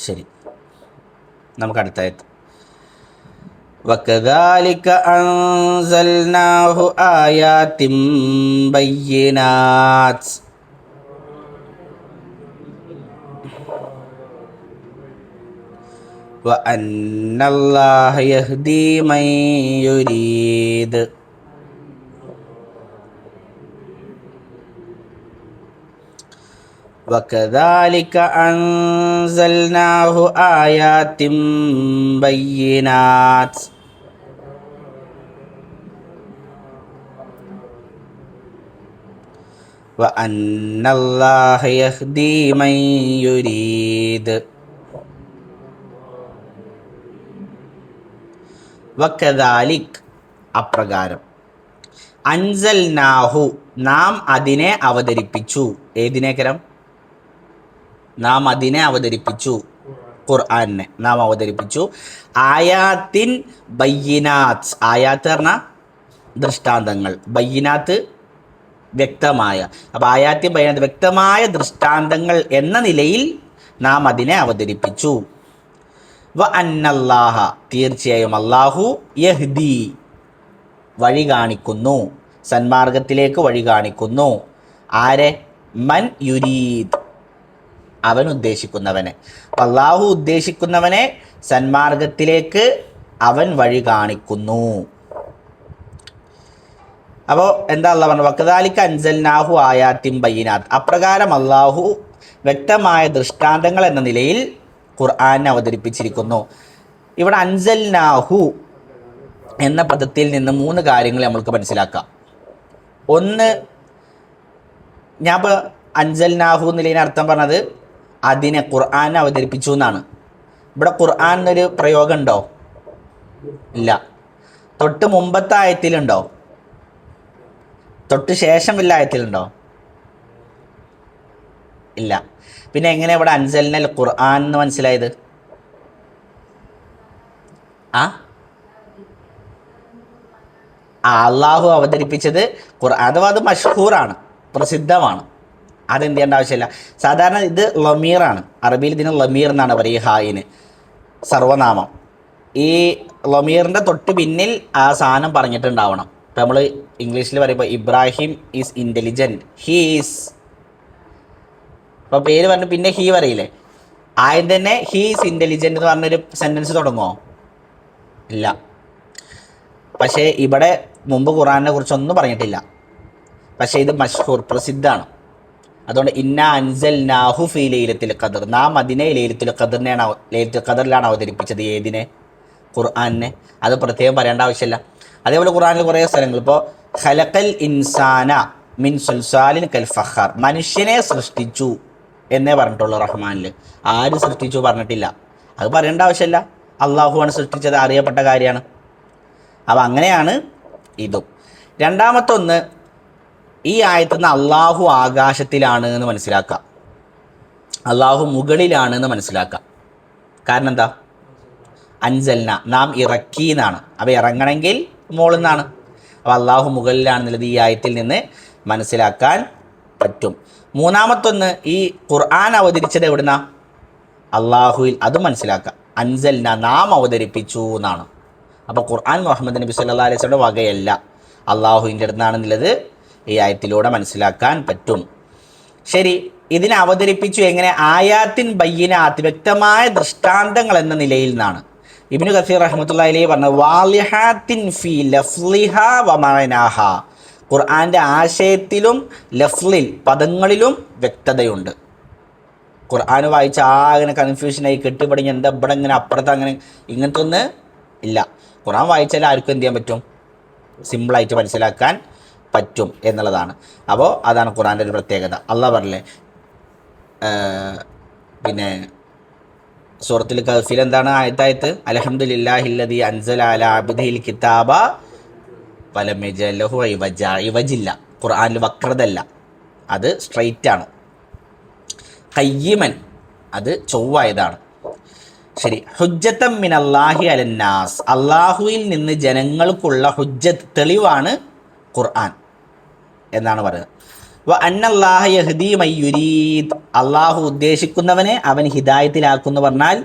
ശരി, നമുക്ക് അടുത്തായത് വകദാലിക അൻസൽനാഹു ആയാതിൻ ബയ്യിനാത്ത് വഅന്നല്ലാഹ യഹ്ദീ മൻ യുരീദ് വകദാലിക അൻസൽനാഹു ആയാതിൻ ബയ്യിനാത്ത് വഅന്നല്ലാഹ യഹ്ദീ മൻ യുരീദ് വകദാലിക്, അപ്രകാരം, അൻസൽനാഹു, നാം അതിനെ അവതരിപ്പിച്ചു. ഏതിനേക്കരം? നാം അതിനെ അവതരിപ്പിച്ചു, ഖുർആനെ നാം അവതരിപ്പിച്ചു. ആയാത്തിൻ ബയ്യിനാത്ത്, ആയാത്ത് പറഞ്ഞാൽ ദൃഷ്ടാന്തങ്ങൾ, ബയ്യിനാത്ത് വ്യക്തമായ. അപ്പോൾ ആയാത്തിൻ ബയ്യിനാത്ത് വ്യക്തമായ ദൃഷ്ടാന്തങ്ങൾ എന്ന നിലയിൽ നാം അതിനെ അവതരിപ്പിച്ചു. വ അന്നല്ലാഹ, തീർച്ചയായും അല്ലാഹു, യഹ്ദി, വഴി കാണിക്കുന്നു, സന്മാർഗത്തിലേക്ക് വഴി കാണിക്കുന്നു. ആരെ? മൻ യുരീദ്, അവൻ ഉദ്ദേശിക്കുന്നവനെ. അല്ലാഹു ഉദ്ദേശിക്കുന്നവനെ സന്മാർഗത്തിലേക്ക് അവൻ വഴി കാണിക്കുന്നു. അപ്പോൾ എന്താ അല്ലാഹു പറഞ്ഞു? വകദാലിക അൻസൽനാഹു ആയാത്തിൻ ബയ്യിനാത്ത്, അപ്രകാരം അല്ലാഹു വ്യക്തമായ ദൃഷ്ടാന്തങ്ങൾ എന്ന നിലയിൽ ഖുർആനെ അവതരിപ്പിച്ചിരിക്കുന്നു. ഇവിടെ അൻസൽനാഹു എന്ന പദത്തിൽ നിന്ന് 3 കാര്യങ്ങൾ നമ്മൾക്ക് മനസ്സിലാക്കാം. ഒന്ന്, ഞാൻ ഇപ്പോൾ അൻസൽനാഹു എന്നുള്ളതിന് അർത്ഥം പറഞ്ഞത് അതിനെ, ഖുർആനെ അവതരിപ്പിച്ചു എന്നാണ്. ഇവിടെ ഖുർആൻ എന്നൊരു പ്രയോഗം ഉണ്ടോ? ഇല്ല. തൊട്ട് മുമ്പത്തെ ആയത്തിലുണ്ടോ? തൊട്ട് ശേഷമുള്ള ആയത്തിലുണ്ടോ? ഇല്ല. പിന്നെ എങ്ങനെ ഇവിടെ അൻസൽനൽ ഖുർആൻ എന്ന് മനസ്സിലായത്? അള്ളാഹു അവതരിപ്പിച്ചത് ഖുർആൻ, അഥവാ അത് മഷ്ഹൂറാണ്, പ്രസിദ്ധമാണ്. അതെന്ത് ചെയ്യേണ്ട ആവശ്യമില്ല. സാധാരണ ഇത് ലമീറാണ്, അറബിയിൽ ഇതിന് ലമീർ എന്നാണ് പറയുക, ഹായിന് സർവനാമം. ഈ ലമീറിൻ്റെ തൊട്ട് പിന്നിൽ ആ സാധനം പറഞ്ഞിട്ടുണ്ടാവണം. ഇപ്പം നമ്മൾ ഇംഗ്ലീഷിൽ പറയുമ്പോൾ Ibrahim is intelligent, he is, അപ്പോൾ പേര് പറഞ്ഞു പിന്നെ ഹീ പറയില്ലേ, ആദ്യം തന്നെ ഹീ ഈസ് ഇൻ്റലിജൻറ്റ് എന്ന് പറഞ്ഞൊരു സെൻറ്റൻസ് തുടങ്ങുമോ? ഇല്ല. പക്ഷേ ഇവിടെ മുമ്പ് ഖുറാനെ കുറിച്ചൊന്നും പറഞ്ഞിട്ടില്ല. പക്ഷേ ഇത് മഷ്ഹൂർ, പ്രസിദ്ധമാണ്. അതുകൊണ്ട് ഇന്ന അൻസൽ നാഹു ഫി ലൈലത്തുൽ ഖദർ, നാം അതിനെ ലൈലത്തുൽ ഖദറിലാണ് അവതരിപ്പിച്ചത്. ഏതിനെ? ഖുർആനെ. അത് പ്രത്യേകം പറയേണ്ട ആവശ്യമില്ല. അതേപോലെ ഖുർആനിൽ കുറേ സ്ഥലങ്ങൾ, ഇപ്പോൾ ഖലഖൽ ഇൻസാന മിൻ സുൽസാലിൻ കൽ ഫഖാർ, മനുഷ്യനെ സൃഷ്ടിച്ചു എന്നേ പറഞ്ഞിട്ടുള്ളൂ റഹ്മാനിൽ. ആര് സൃഷ്ടിച്ചു പറഞ്ഞിട്ടില്ല. അത് പറയേണ്ട ആവശ്യമില്ല. അള്ളാഹുവാണ് സൃഷ്ടിച്ചത്, അറിയപ്പെട്ട കാര്യമാണ്. അപ്പം അങ്ങനെയാണ് ഇതും. രണ്ടാമത്തെ ഒന്ന്, ഈ ആയത്തിൽ നിന്ന് അള്ളാഹു ആകാശത്തിലാണ് എന്ന് മനസ്സിലാക്കാം, അള്ളാഹു മുകളിലാണ് എന്ന് മനസ്സിലാക്കാം. കാരണം എന്താ? അൻസൽന, നാം ഇറക്കി എന്നാണ്. അപ്പോൾ ഇറങ്ങണമെങ്കിൽ മുകളിൽ നിന്നാണ്. അപ്പോൾ അള്ളാഹു മുകളിലാണെന്നുള്ളത് ഈ ആയത്തിൽ നിന്ന് മനസ്സിലാക്കാൻ പറ്റും. മൂന്നാമത്തൊന്ന്, ഈ ഖുർആൻ അവതരിച്ചത് എവിടുന്ന? അള്ളാഹുവിൽ. അതും മനസ്സിലാക്കാം. അൻസൽന, നാം അവതരിപ്പിച്ചു എന്നാണ്. അപ്പോൾ ഖുർആൻ മുഹമ്മദ് നബി സല്ലല്ലാഹു അലൈഹി വസല്ലം വകയല്ല, അള്ളാഹുവിൻ്റെ അടുത്താണെന്നുള്ളത് ഈ ആയത്തിലൂടെ മനസ്സിലാക്കാൻ പറ്റും. ശരി, ഇതിനെ അവതരിപ്പിച്ചു എങ്ങനെ? ആയാത്തിൻ ബയ്യിനാത്ത്, വ്യക്തമായ ദൃഷ്ടാന്തങ്ങൾ എന്ന നിലയിൽ നിന്നാണ്. ഇബ്നു കസീർ റഹ്മത്തുള്ളാഹി അലൈഹി പറഞ്ഞത് വാലിഹാത്തിൻ ഫീ ലഫ്ലിഹാ വ മഅനാഹ, ഖുർആൻ്റെ ആശയത്തിലും ലഫ്ലിൽ പദങ്ങളിലും വ്യക്തതയുണ്ട്. ഖുർആൻ വായിച്ച അങ്ങനെ കൺഫ്യൂഷനായി കെട്ടിപ്പടിഞ്ഞ് എന്താ ഇവിടെ ഇങ്ങനെ അപ്പുറത്ത് അങ്ങനെ ഇങ്ങനത്തെ ഒന്ന് ഇല്ല. ഖുർആൻ വായിച്ചാൽ ആർക്കും എന്ത് ചെയ്യാൻ പറ്റും? സിമ്പിളായിട്ട് മനസ്സിലാക്കാൻ പറ്റും എന്നുള്ളതാണ്. അപ്പോൾ അതാണ് ഖുർആൻ്റെ ഒരു പ്രത്യേകത. അള്ളാഹ് പറഞ്ഞില്ലേ, പിന്നെ സൂറത്തുൽ കഹ്ഫിൽ എന്താണ് ആയത്തായത്? അൽഹംദുലില്ലാഹില്ലദീ അൻസല അലാ അബ്ദിഹിൽ കിതാബ വലം യജഅൽ ലഹു ഇവജ. ഇവജില്ല, ഖുർആനിൽ വക്രതല്ല, അത് സ്ട്രൈറ്റ് ആണ്. ഖയ്യിമൻ, അത് ചൊവ്വായതാണ്. ശരി, ഹുജ്ജത്തൻ മിനല്ലാഹി അലന്നാസ്, അള്ളാഹുവിൽ നിന്ന് ജനങ്ങൾക്കുള്ള ഹുജ്ജത്ത്, തെളിവാണ് ഖുർആൻ എന്നാണ് പറയുന്നത്. വ അന്നല്ലാഹ യഹ്ദീ മയ്യുരീദ്, അള്ളാഹു ഉദ്ദേശിക്കുന്നവനെ അവൻ ഹിദായത്തിലാക്കുമെന്ന് പറഞ്ഞാൽ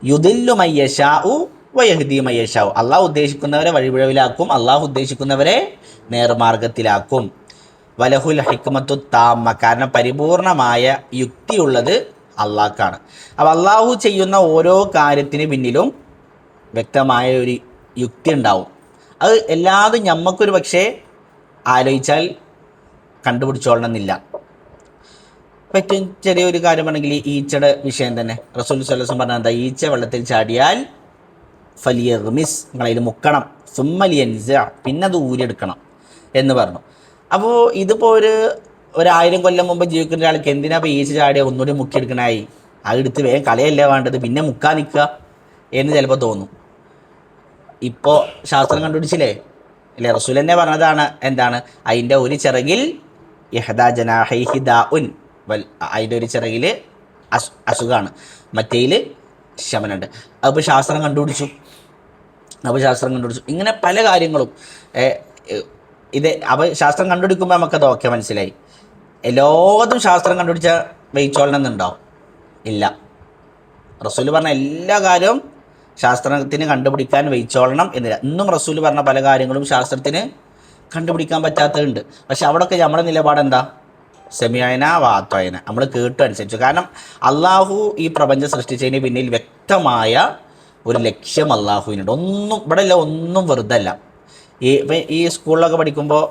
യുദില്ലു മയ്യശാഉ വ യഹ്ദീ മയ്യശാഉ, അള്ളാഹു ഉദ്ദേശിക്കുന്നവരെ വഴിപിഴവിലാക്കും, അള്ളാഹു ഉദ്ദേശിക്കുന്നവരെ നേർമാർഗത്തിലാക്കും. വലഹുൽ ഹിക്മത്തു താമ്മ, കാരണം പരിപൂർണമായ യുക്തിയുള്ളത് അള്ളാഹ്ക്കാണ്. അപ്പോൾ അള്ളാഹു ചെയ്യുന്ന ഓരോ കാര്യത്തിന് പിന്നിലും വ്യക്തമായ ഒരു യുക്തി ഉണ്ടാവും. അത് എല്ലാതും ഞമ്മക്കൊരു പക്ഷേ ആലോചിച്ചാൽ കണ്ടുപിടിച്ചോളണമെന്നില്ല. ഏറ്റവും ചെറിയൊരു കാര്യമാണെങ്കിൽ ഈ ഈച്ചയുടെ വിഷയം തന്നെ റസൂൽ സ്വല്ലല്ലാഹു അലൈഹി വസല്ലം പറഞ്ഞാൽ എന്താ? ഈച്ച വെള്ളത്തിൽ ചാടിയാൽ ഫലിയഗ്മിസ്, നിങ്ങളതിൽ മുക്കണം, സുമ്മലിയൻസ, പിന്നെ അത് ഊരിയെടുക്കണം എന്ന് പറഞ്ഞു. അപ്പോൾ ഇതിപ്പോൾ ഒരു 1000 കൊല്ലം മുമ്പ് ജീവിക്കുന്ന ഒരാൾക്ക് എന്തിനാ ഇപ്പോൾ ഈച്ച ചാടിയ ഒന്നുകൂടി മുക്കിയെടുക്കണായി? അതെടുത്ത് വേഗം കളയല്ലേ വേണ്ടത്, പിന്നെ മുക്കാൻ നിൽക്കുക എന്ന് ചിലപ്പോൾ തോന്നും. ഇപ്പോൾ ശാസ്ത്രം കണ്ടുപിടിച്ചില്ലേ അല്ലേ? റസൂൽ തന്നെ പറഞ്ഞതാണ്, എന്താണ്? അതിൻ്റെ ഒരു ചിറകിൽ ഇഹ്ദാ ജനാഹൈഹി ദാഉൻ, അതിൻ്റെ ഒരു ചിറകിൽ അസുഖമാണ്, മറ്റേതിൽ ശമനമുണ്ട്. അപ്പോൾ ശാസ്ത്രം കണ്ടുപിടിച്ചു. ഇങ്ങനെ പല കാര്യങ്ങളും ഇത് അപ്പോൾ ശാസ്ത്രം കണ്ടുപിടിക്കുമ്പോൾ നമുക്കത് ഓക്കെ മനസ്സിലായി. എല്ലാതും ശാസ്ത്രം കണ്ടുപിടിച്ച വെയിച്ചോളണമെന്നുണ്ടാവും? ഇല്ല. റസൂൽ പറഞ്ഞ എല്ലാ കാര്യവും ശാസ്ത്രത്തിന് കണ്ടുപിടിക്കാൻ വെയിച്ചോളണം എന്നില്ല. ഇന്നും റസൂൽ പറഞ്ഞ പല കാര്യങ്ങളും ശാസ്ത്രത്തിന് കണ്ടുപിടിക്കാൻ പറ്റാത്തതുണ്ട്. പക്ഷെ അവിടെയൊക്കെ നമ്മുടെ നിലപാടെന്താ? സെമിയായന വാത്തോയന, നമ്മൾ കേട്ടു അനുസരിച്ചു. കാരണം അള്ളാഹു ഈ പ്രപഞ്ചം സൃഷ്ടിച്ചതിന് പിന്നിൽ വ്യക്തമായ ഒരു ലക്ഷ്യം അള്ളാഹുവിനുണ്ട്. ഒന്നും ഇവിടെ ഇല്ല, ഒന്നും വെറുതെ അല്ല. ഈ സ്കൂളിലൊക്കെ പഠിക്കുമ്പോൾ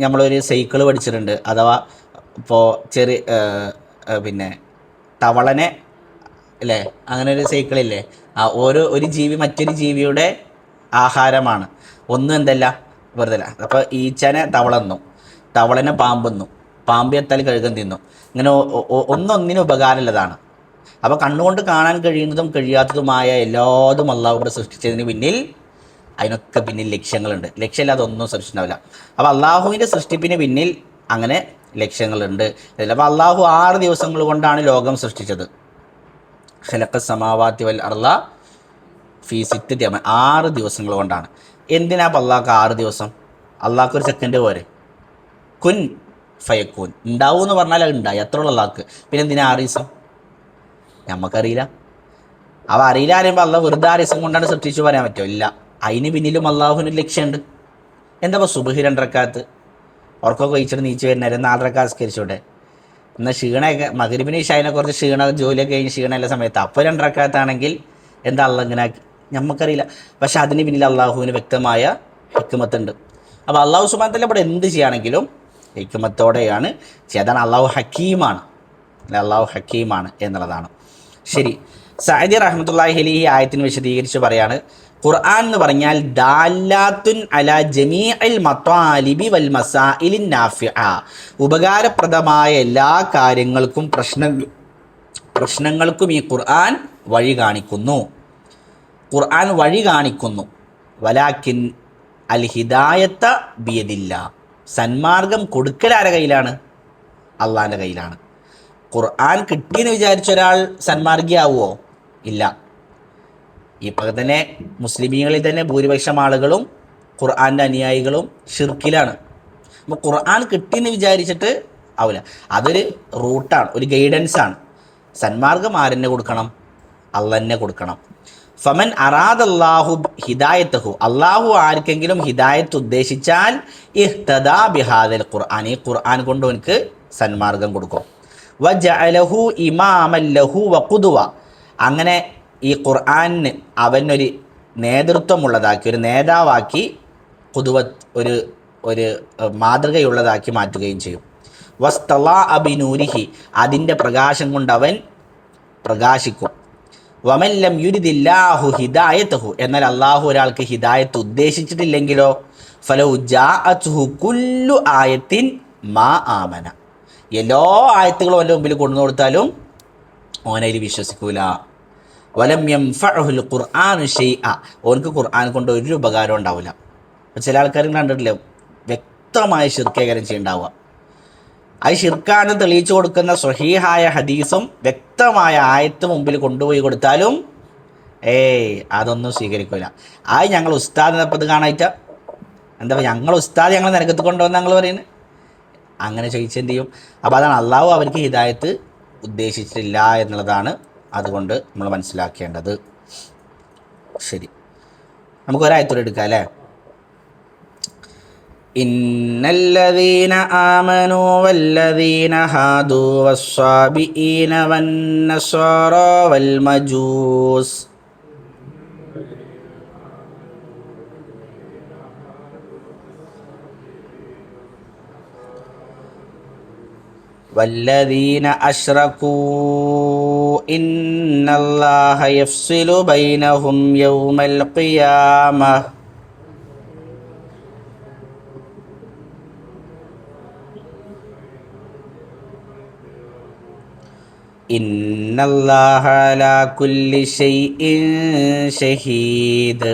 നമ്മളൊരു സൈക്കിള് പഠിച്ചിട്ടുണ്ട്. അഥവാ ഇപ്പോൾ പിന്നെ തവളനെ അല്ലേ, അങ്ങനെ ഒരു സൈക്കിളില്ലേ? ഒരു ജീവി മറ്റൊരു ജീവിയുടെ ആഹാരമാണ്. ഒന്നും എന്തല്ല, വെറുതെ അല്ല. അപ്പോൾ ഈച്ചനെ തവളന്നു, തവളനെ പാമ്പെന്നു, പാമ്പ് എത്താൽ കഴുകൻ തിന്നു. ഇങ്ങനെ ഒന്നൊന്നിനും ഉപകാരമുള്ളതാണ്. അപ്പോൾ കണ്ണുകൊണ്ട് കാണാൻ കഴിയുന്നതും കഴിയാത്തതുമായ എല്ലാതും അള്ളാഹു ഇവിടെ സൃഷ്ടിച്ചതിന് പിന്നിൽ, അതിനൊക്കെ പിന്നിൽ ലക്ഷ്യങ്ങളുണ്ട്. ലക്ഷ്യമില്ലാതെ ഒന്നും സൃഷ്ടിണ്ടാവില്ല. അപ്പോൾ അള്ളാഹുവിൻ്റെ സൃഷ്ടിപ്പിന് പിന്നിൽ അങ്ങനെ ലക്ഷ്യങ്ങളുണ്ട്. അപ്പോൾ അള്ളാഹു 6 ദിവസങ്ങൾ കൊണ്ടാണ് ലോകം സൃഷ്ടിച്ചത്. ഖലഖ സമാവാതി വൽ അർള ഫീ 6 അയ്യാം, 6 ദിവസങ്ങൾ കൊണ്ടാണ്. എന്തിനാ അപ്പോൾ അള്ളാഹ്ക്ക് 6 ദിവസം? അള്ളാഹ്ക്ക് ഒരു സെക്കൻഡ് പോരെ? കുൻ ഫയക്കൂൻ, ഉണ്ടാവും എന്ന് പറഞ്ഞാൽ അത് ഉണ്ടായി, അത്ര ഉള്ള അള്ളാഹ്ക്ക്. പിന്നെ എന്തിനാ 6 ദിവസം? നമുക്കറിയില്ല. അവ അറിയില്ല അറിയുമ്പോൾ അള്ളാഹ് വെറുതെ 6 ദിവസം കൊണ്ടാണ് സൃഷ്ടിച്ചു പറയാൻ പറ്റുമോ? ഇല്ല. അതിന് പിന്നിലും അള്ളാഹുവിന് ലക്ഷ്യമുണ്ട്. എന്താ ഇപ്പോൾ സുബഹി 2 റക്അത്ത് ഉറക്കമൊക്കെ കഴിച്ചിട്ട് നീച്ച് വരുന്നേരം 4 റക്അത്ത് നിസ്കരിച്ചോട്ടെ. എന്നാൽ ക്ഷീണമൊക്കെ മഗ്‌രിബിന് ഇശാഇനെ കുറച്ച് ജോലിയൊക്കെ കഴിഞ്ഞ് ക്ഷീണമുള്ള സമയത്ത് അപ്പോൾ 2 റക്അത്താണെങ്കിൽ എന്താ അള്ളാഹ് ഇങ്ങനെ ആക്കി നമുക്കറിയില്ല. പക്ഷെ അതിന് പിന്നിൽ അള്ളാഹുവിന് വ്യക്തമായ ഹിക്മത്തുണ്ട്. അപ്പോൾ അള്ളാഹു സുബ്ഹാനഹു വ തആല ഇവിടെ എന്ത് ചെയ്യുകയാണെങ്കിലും ഹിക്മത്തോടെയാണ് ചെയ്യുക. അതാണ് അള്ളാഹു ഹക്കീമാണ്. അള്ളാഹു ഹക്കീമാണ് എന്നുള്ളതാണ്. ശരി, സഅദി റഹ്മത്തുള്ളാഹി അലൈഹി ആയത്തിന് വിശദീകരിച്ച് പറയാണ്, ഖുർആൻ എന്ന് പറഞ്ഞാൽ ദാലാത്തുൻ അലാ ജമീഇൽ മത്വാലിബി വൽ മസായിലിൻ നാഫിഅ, ഉപകാരപ്രദമായ എല്ലാ കാര്യങ്ങൾക്കും പ്രശ്നങ്ങൾക്കും ഈ ഖുർആൻ വഴി കാണിക്കുന്നു. ഖുർആൻ വഴി കാണിക്കുന്നു. വലാക്കിൻ അൽ ഹിദായത്ത ബിയദില്ല, സന്മാർഗം കൊടുക്കൽ ആരുടെ കയ്യിലാണ്? അള്ളാഹിൻ്റെ കയ്യിലാണ്. ഖുർആൻ കിട്ടിയെന്ന് വിചാരിച്ച ഒരാൾ സന്മാർഗിയാവുമോ? ഇല്ല. ഇപ്പോൾ തന്നെ മുസ്ലിമീങ്ങളിൽ തന്നെ ഭൂരിപക്ഷം ആളുകളും ഖുർആൻ്റെ അനുയായികളും ഷിർക്കിലാണ്. അപ്പോൾ ഖുർആൻ കിട്ടിയെന്ന് വിചാരിച്ചിട്ട് ആവില്ല. അതൊരു റൂട്ടാണ്, ഒരു ഗൈഡൻസാണ്. സന്മാർഗം ആരെന്നെ കൊടുക്കണം? അള്ളന്നെ കൊടുക്കണം. ഫമൻ അറാദല്ലാഹു ഹിദായത്തഹു, അള്ളാഹു ആർക്കെങ്കിലും ഹിദായത്ത് ഉദ്ദേശിച്ചാൽ ഇഹ്തദാ ബിഹാദൽ ഖുർആൻ, ഈ ഖുർആൻ കൊണ്ട് അവനക്ക് സന്മാർഗം കൊടുക്കും. വജഅലഹു ഇമാമൻ ലഹു വഖുദുവ, അങ്ങനെ ഈ ഖുർആനിന് അവനൊരു നേതൃത്വമുള്ളതാക്കി, ഒരു നേതാവാക്കി, ഖുദുവത്ത് ഒരു മാതൃകയുള്ളതാക്കി മാറ്റുകയും ചെയ്യും. വസ്തലാ അബിനൂരിഹി, അതിൻ്റെ പ്രകാശം കൊണ്ട് അവൻ പ്രകാശിക്കും. വമൻ ലം യുരിദില്ലാഹു ഹിദായതഹു, എന്നാൽ അള്ളാഹു ഒരാൾക്ക് ഹിദായത്ത് ഉദ്ദേശിച്ചിട്ടില്ലെങ്കിലോ ഫലൗ ജാഅത്ഹു കുല്ലു ആയത്തിൻ മാ ആമന, എല്ലാ ആയത്തുകളും അവൻ്റെ മുമ്പിൽ കൊണ്ടു കൊടുത്താലും ഓനതിൽ വിശ്വസിക്കൂല. വലം യൻഫഉൽ ഖുർആനു ഷൈഅ, ഓനക്ക് ഖുർആൻ കൊണ്ട് ഒരു ഉപകാരം ഉണ്ടാവില്ല. അപ്പോൾ ചില ആൾക്കാർ കണ്ടിട്ടില്ല, വ്യക്തമായ ശിർക്കേകരം ചെയ്യുണ്ടാവുക. അത് ഷിർക്കാണ് തെളിയിച്ചു കൊടുക്കുന്ന സ്വഹീഹായ ഹദീസും വ്യക്തമായ ആയത്ത് മുമ്പിൽ കൊണ്ടുപോയി കൊടുത്താലും അതൊന്നും സ്വീകരിക്കില്ല. ഞങ്ങൾ ഉസ്താദ് എപ്പോൾ കാണായിട്ട എന്താ പറയുക, ഞങ്ങൾ ഉസ്താദ് ഞങ്ങൾ നിരക്കത്ത് കൊണ്ടുവന്ന് ഞങ്ങൾ പറയുന്നത്, അങ്ങനെ ചോദിച്ചെന്ത് ചെയ്യും? അപ്പോൾ അതാണ് അള്ളാഹു അവർക്ക് ഹിദായത്ത് ഉദ്ദേശിച്ചിട്ടില്ല എന്നുള്ളതാണ് അതുകൊണ്ട് നമ്മൾ മനസ്സിലാക്കേണ്ടത്. ശരി, നമുക്ക് ഒരായത്തോടെ എടുക്കാം അല്ലേ. ഇന്നല്ലദീന ആമനൂ വല്ലദീന ഹാദൂ വസ്സാബിഈന വന്നസ്വാറാ വൽമജൂസ്, വല്ലദീന അശ്റകൂ ഇന്നല്ലാഹ യഫ്സിലു ബൈനഹും യൗമൽ ഖിയാമഹ് ഇന്നല്ലാഹ അലാ കുല്ലി ഷൈഇൻ ഷഹീദ്.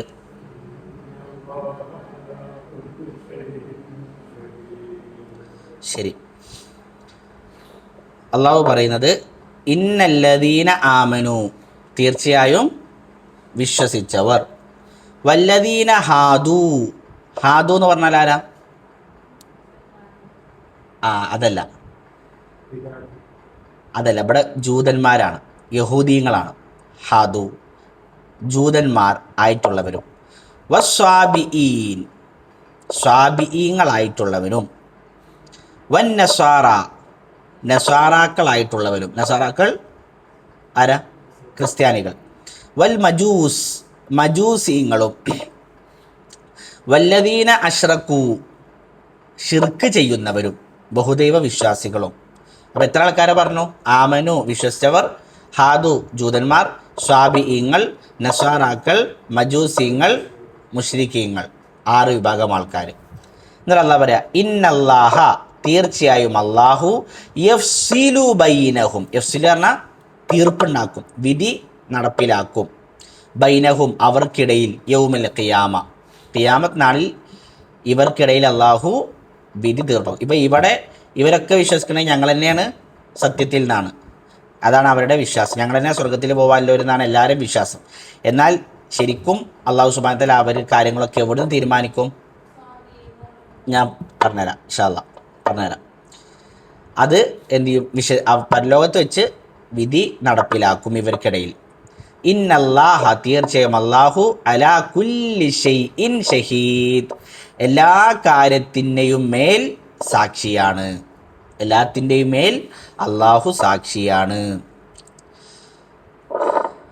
ശരി, അള്ളാഹു പറയുന്നത് ഇന്നല്ലദീന ആമനു, തീർച്ചയായും വിശ്വസിച്ചവർ, വല്ലദീന ഹാദു, ഹാദു എന്ന് പറഞ്ഞാൽ ആരാ? അതല്ല, ഇവിടെ ജൂതന്മാരാണ്, യഹൂദീങ്ങളാണ്. ഹാദു ജൂതന്മാർ ആയിട്ടുള്ളവരും, വസ്വാബിഈൻ സ്വാബിഈങ്ങളായിട്ടുള്ളവരും, വന്നസ്വാറ നസ്വാറാക്കളായിട്ടുള്ളവരും, നസ്വാറാക്കൾ ആരാ? ക്രിസ്ത്യാനികൾ. വൽ മജൂസ് മജൂസീങ്ങളും, വല്ലദീന അശ്റകൂ ഷിർക്ക് ചെയ്യുന്നവരും, ബഹുദൈവ വിശ്വാസികളും. അപ്പോൾ എത്ര ആൾക്കാരെ പറഞ്ഞു? ആമനു വിശ്വസിച്ചവർ, ഹാദു ജൂതന്മാർ, സ്വാബിഈങ്ങൾ നസ്വാറാക്കൾ, മജൂസീങ്ങൾ, മുശ്രിക്കീങ്ങൾ, 6 വിഭാഗം ആൾക്കാർ. എന്നിട്ട് അല്ലാഹ് പറയാ ഇന്നല്ലാഹ, തീർച്ചയായും അള്ളാഹു, യഫ്സിലു ബൈനഹും, യഫ്സിലു പറഞ്ഞാൽ തീർപ്പുണ്ടാക്കും, വിധി നടപ്പിലാക്കും, ബൈനഹും അവർക്കിടയിൽ, യൗമൽ ഖിയാമ ഖിയാമത്ത് നാളിൽ ഇവർക്കിടയിൽ അള്ളാഹു വിധി തീർപ്പാക്കും. ഇപ്പോൾ ഇവിടെ ഇവരൊക്കെ വിശ്വസിക്കുന്നത് ഞങ്ങൾ തന്നെയാണ് സത്യത്തിൽ നിന്നാണ്, അതാണ് അവരുടെ വിശ്വാസം. ഞങ്ങൾ തന്നെ സ്വർഗത്തിൽ പോകാമല്ലോ എന്നാണ് എല്ലാവരും വിശ്വാസം. എന്നാൽ ശരിക്കും അള്ളാഹു സുബ്ഹാനഹു വ തആല അവർ കാര്യങ്ങളൊക്കെ എവിടെ നിന്ന് തീരുമാനിക്കും? ഞാൻ പറഞ്ഞുതരാം, ഇൻഷാ അല്ലാഹ് പറഞ്ഞുതരാം. അത് എന്ത് ചെയ്യും? പരലോകത്ത് വെച്ച് വിധി നടപ്പിലാക്കും ഇവർക്കിടയിൽ. ഇന്നല്ലാഹ തീർച്ചയായും അല്ലാഹു അലാ കുല്ലി ഷൈഇൻ ഷഹീദ് എല്ലാ കാര്യത്തിൻ്റെയും മേൽ സാക്ഷിയാണ്. എല്ലാത്തിൻ്റെയും മേൽ അള്ളാഹു സാക്ഷിയാണ്.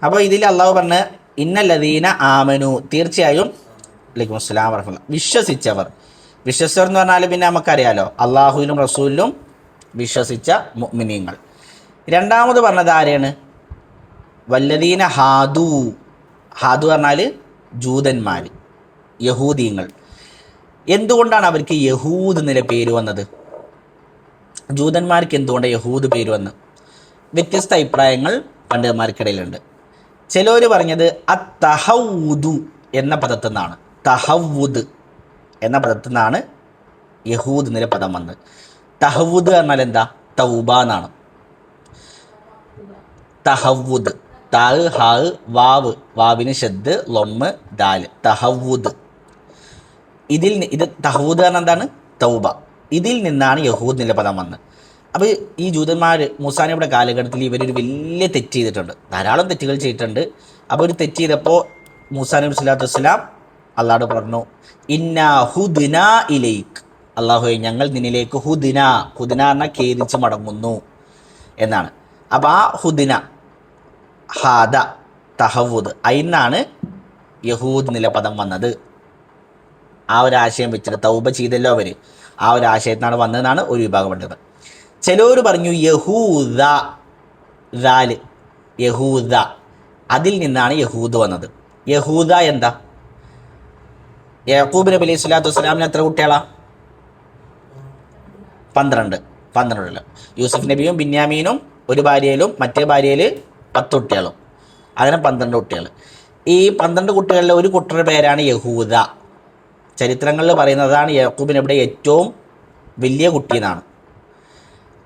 അപ്പോൾ ഇതിൽ അള്ളാഹു പറഞ്ഞ ഇന്നല്ലദീന ആമനു തീർച്ചയായും വലൈക്കും അസ്സലാം വറഹ്മത്തുള്ളാഹി വിശ്വസിച്ചവർ. വിശ്വസിച്ചവർ എന്ന് പറഞ്ഞാൽ പിന്നെ നമുക്കറിയാലോ അള്ളാഹുവിലും റസൂലിലും വിശ്വസിച്ച മുഅ്മിനീങ്ങൾ. രണ്ടാമത് പറഞ്ഞത് ആരെയാണ്? വല്ലദീന ഹാദു. ഹാദു പറഞ്ഞാൽ ജൂതന്മാർ, യഹൂദീങ്ങൾ. എന്തുകൊണ്ടാണ് അവർക്ക് യഹൂദ് എന്നുള്ള പേര് വന്നത്? ജൂതന്മാർക്ക് എന്തുകൊണ്ട് യഹൂദ് പേര് വന്ന്? വ്യത്യസ്ത അഭിപ്രായങ്ങൾ പണ്ഡിതന്മാർക്കിടയിലുണ്ട്. ചിലർ പറഞ്ഞത് അത്തഹവുദു എന്ന പദത്തിൽ നിന്നാണ്, തഹവുദ് എന്ന പദത്തിൽ നിന്നാണ് യഹൂദ് എന്നുള്ള പദം വന്നത്. തഹവുദ് പറഞ്ഞാൽ എന്താ? തൗബ എന്നാണ്. തഹവുദ് താഹ് ഹാഹ് വാവ്, വാവിന് ഷദ് ലൊമ്മ് ദാല്, തഹവുദ്. ഇത് തഹവുദ് പറഞ്ഞാൽ എന്താണ്? തൗബ. ഇതിൽ നിന്നാണ് യഹൂദ് എന്നുള്ള പദം വന്നത്. അപ്പോൾ ഈ ജൂതന്മാർ മൂസാനബിയുടെ കാലഘട്ടത്തിൽ ഇവരൊരു വലിയ തെറ്റ് ചെയ്തിട്ടുണ്ട്, ധാരാളം തെറ്റുകൾ ചെയ്തിട്ടുണ്ട്. അപ്പോൾ ഒരു തെറ്റ് ചെയ്തപ്പോൾ മൂസാ നബി സ്വല്ലല്ലാഹു അലൈഹി വസല്ലം അള്ളാഹുവോട് പറഞ്ഞു, ഇന്നാ ഹുദ്ന ഇലൈക്ക്, അള്ളാഹുവേ ഞങ്ങൾ നിന്നിലേക്ക് ഹുദ്ന പറഞ്ഞാൽ ഖേദിച്ച് മടങ്ങുന്നു എന്നാണ്. അപ്പോൾ ആ ഹുദ്ന ഹാദ തഹവുദ് അതിന്നാണ് യഹൂദ് എന്നുള്ള പദം വന്നത്. ആ ഒരു ആശയം വെച്ചിട്ട് തൗബ ചെയ്തല്ലോ അവർ, ആ ഒരു ആശയത്തിനാണ് വന്നതെന്നാണ് ഒരു വിഭാഗം പണ്ടത്. ചിലർ പറഞ്ഞു യഹൂദ, യഹൂദ അതിൽ നിന്നാണ് യഹൂദ് വന്നത്. യഹൂദ എന്താ? യാക്കൂബ് നബി അലൈഹി സ്വലാത്തു വസ്സലാമിന് എത്ര കുട്ടികളാ? 12. യൂസുഫ് നബിയും ബിന്യാമീനും ഒരു ഭാര്യയിലും മറ്റേ ഭാര്യയിൽ 10 കുട്ടികളും, അങ്ങനെ 12 കുട്ടികൾ. ഈ 12 കുട്ടികളിലെ ഒരു കുട്ടിയുടെ പേരാണ് യഹൂദ. ചരിത്രങ്ങളിൽ പറയുന്നതാണ് യാക്കൂബ് നബിയുടെ ഏറ്റവും വലിയ കുട്ടി എന്നാണ്.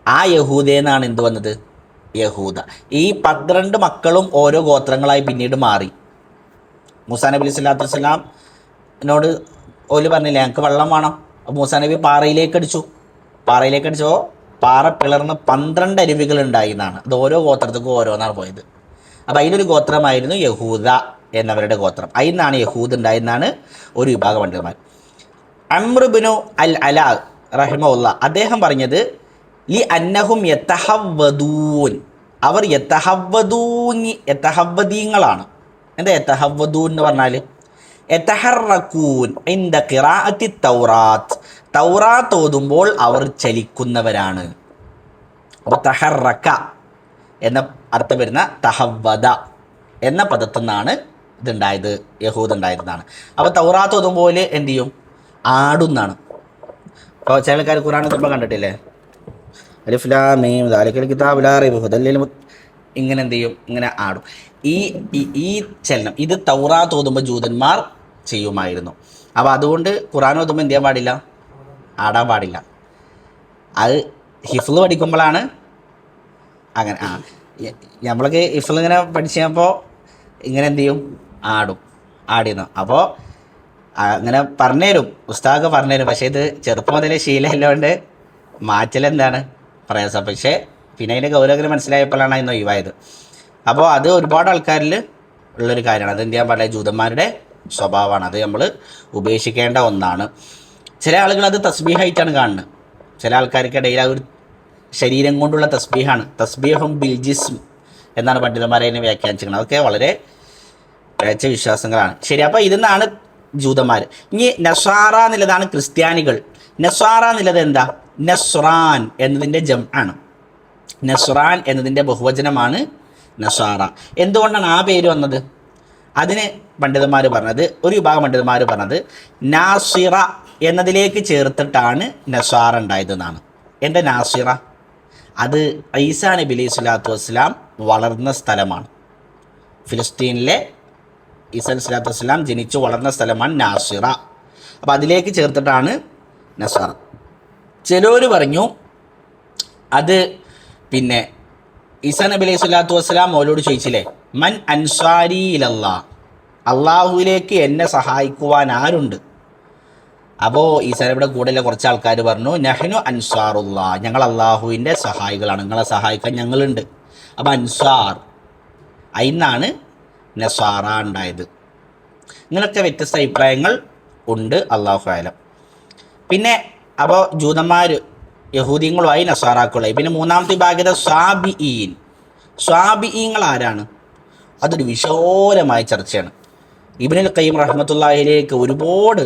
ആ യഹൂദയെന്നാണ് എന്ത് വന്നത്? യഹൂദ. ഈ 12 മക്കളും ഓരോ ഗോത്രങ്ങളായി പിന്നീട് മാറി. മൂസാ നബി അലൈഹി സ്വലാത്തു വസ്സലാമിനോട് ഓല് പറഞ്ഞില്ലേ ഞങ്ങൾക്ക് വെള്ളം വേണം. മൂസാ നബി പാറയിലേക്ക് അടിച്ചോ പാറ പിളർന്ന് 12 അരുവികൾ ഉണ്ടായി എന്നാണ്. അത് ഓരോ ഗോത്രത്തിനും ഓരോന്നാണ് പോയത്. അപ്പോൾ അതിലൊരു ഗോത്രമായിരുന്നു യഹൂദ എന്നവരുടെ ഗോത്രം. അതിന്നാണ് യഹൂദ് ഉണ്ടായെന്നാണ് ഒരു വിഭാഗം പണ്ഡിതന്മാർ. അംർ ഇബ്നു അൽ അലാ റഹിമഹുല്ലാ അദ്ദേഹം പറഞ്ഞത് ലി അന്നഹും യതഹവ്വദൂൻ, അവർ യതഹവ്വദീങ്ങളാണ്. എന്താ യതഹവ്വദൂൻ എന്ന് പറഞ്ഞാൽ? യതഹറകൂൻ ഇൻദ ഖിറാഅത്തി തൗറാത്ത് ഓതുമ്പോൾ അവർ ചലിക്കുന്നവരാണ്. അപ്പോൾ തഹറക എന്ന അർത്ഥം വരുന്ന തഹവ്വദ എന്ന പദത്തിൽ നിന്നാണ് ഇതുണ്ടായത്, യഹൂദ് ഉണ്ടായതെന്നാണ്. അപ്പോൾ തൗറാത്ത് ഓതുമ്പോൾ എന്ത് ചെയ്യും? ആടുന്നാണ്. അപ്പോൾ ചില ആൾക്കാർ ഖുർആൻ ഓതുമ്പോൾ കണ്ടിട്ടില്ലേ, അലിഫ് ലാം മീം ദാലിക്കൽ കിതാബു ലാ റൈബ ഹുദൽ ലിൽ ഇങ്ങനെ എന്ത് ചെയ്യും? ഇങ്ങനെ ആടും. ഈ ചലനം ഇത് തൗറാത്ത് ഓതുമ്പോൾ ജൂതന്മാർ ചെയ്യുമായിരുന്നു. അപ്പോൾ അതുകൊണ്ട് ഖുർആൻ ഓതുമ്പോൾ എന്ത് ചെയ്യാൻ പാടില്ല? ആടാൻ പാടില്ല. അത് ഹിഫ്ള് പഠിക്കുമ്പോഴാണ് അങ്ങനെ. നമ്മളൊക്കെ ഹിഫ്ള് ഇങ്ങനെ പഠിച്ചപ്പോൾ ഇങ്ങനെ എന്ത് ചെയ്യും? ആടിയിരുന്നു. അപ്പോൾ അങ്ങനെ പറഞ്ഞുതരും, ഉസ്താദൊക്കെ പറഞ്ഞുതരും. പക്ഷേ ഇത് ചെറുപ്പം മുതലേ ശീലമില്ലാണ്ട് മാറ്റലെന്താണ് പ്രയാസം. പക്ഷേ പിന്നെ അതിൻ്റെ ഗൗരവം മനസ്സിലായപ്പോഴാണ് അതിന് ഒഴിവായത്. അപ്പോൾ അത് ഒരുപാട് ആൾക്കാരിൽ ഉള്ളൊരു കാര്യമാണ്. അത് എന്ത് ചെയ്യാൻ പാടില്ല? ജൂതന്മാരുടെ സ്വഭാവമാണ്. അത് നമ്മൾ ഉപേക്ഷിക്കേണ്ട ഒന്നാണ്. ചില ആളുകൾ അത് തസ്ബീഹായിട്ടാണ് കാണുന്നത്. ചില ആൾക്കാർക്കിടയിൽ ഒരു ശരീരം കൊണ്ടുള്ള തസ്ബീഹാണ്. തസ്ബീഹും ബിൽ ജിസ്ം എന്നാണ് പണ്ഡിതന്മാരെ അതിനെ വ്യാഖ്യാനിച്ചിരിക്കുന്നത്. അതൊക്കെ വളരെ പിഴച്ച വിശ്വാസങ്ങളാണ്. ശരി, അപ്പോൾ ഇതിന്നാണ് ജൂതന്മാർ. ഇനി നസ്വാറ എന്നുള്ളതാണ് ക്രിസ്ത്യാനികൾ. നസ്വാറ എന്നുള്ളത് എന്താ? നസ്രാൻ എന്നതിൻ്റെ ആണ്. നസ്രാൻ എന്നതിൻ്റെ ബഹുവചനമാണ് നസ്വാറ. എന്തുകൊണ്ടാണ് ആ പേര് വന്നത്? അതിന് പണ്ഡിതന്മാർ പറഞ്ഞത്, ഒരു വിഭാഗം പണ്ഡിതന്മാർ പറഞ്ഞത് നാസിറ എന്നതിലേക്ക് ചേർത്തിട്ടാണ് നസ്വാറ ഉണ്ടായതെന്നാണ്. എന്താ നാസിറ? അത് ഈസാ നബി അലൈഹി സ്വലാത്തു വസ്സലാം വളർന്ന സ്ഥലമാണ്. ഫിലിസ്തീനിലെ ഈസാ അലൈഹി സ്വലാത്തു വസ്സലാം ജനിച്ചു വളർന്ന സ്ഥലമാണ് നാസിറ. അപ്പോൾ അതിലേക്ക് ചേർത്തിട്ടാണ് നസ്വാറ. ചിലർ പറഞ്ഞു അത് പിന്നെ ഈസാ നബി അലൈഹി സ്വലാത്തു വസ്സലാം അവരോട് ചോദിച്ചില്ലേ, മൻ അൻസാരി ഇലല്ലാ, അള്ളാഹുവിലേക്ക് എന്നെ സഹായിക്കുവാൻ ആരുണ്ട്? അപ്പോൾ ഈസാ നബിയുടെ കൂടെയുള്ള കുറച്ച് ആൾക്കാർ പറഞ്ഞു, നഹ്നു അൻസാറുല്ലാ, ഞങ്ങൾ അള്ളാഹുവിൻ്റെ സഹായികളാണ്, നിങ്ങളെ സഹായിക്കാൻ ഞങ്ങളുണ്ട്. അപ്പോൾ അൻസാർ അതിന്നാണ് നസ്വാറ ഉണ്ടായത്. ഇങ്ങനെയൊക്കെ വ്യത്യസ്ത അഭിപ്രായങ്ങൾ ഉണ്ട്, അള്ളാഹു ആലം. പിന്നെ അപ്പോൾ ജൂതന്മാർ യഹൂദികളുമായി നസ്വാറാക്കളായി. പിന്നെ മൂന്നാമത്തെ വിഭാഗത സ്വാബിഈൻ. സ്വാബിഈങ്ങൾ ആരാണ്? അതൊരു വിശാലമായ ചർച്ചയാണ്. ഇബ്നുൽ ഖയ്യിം റഹ്മത്തുള്ളാഹിയിലേക്ക് ഒരുപാട്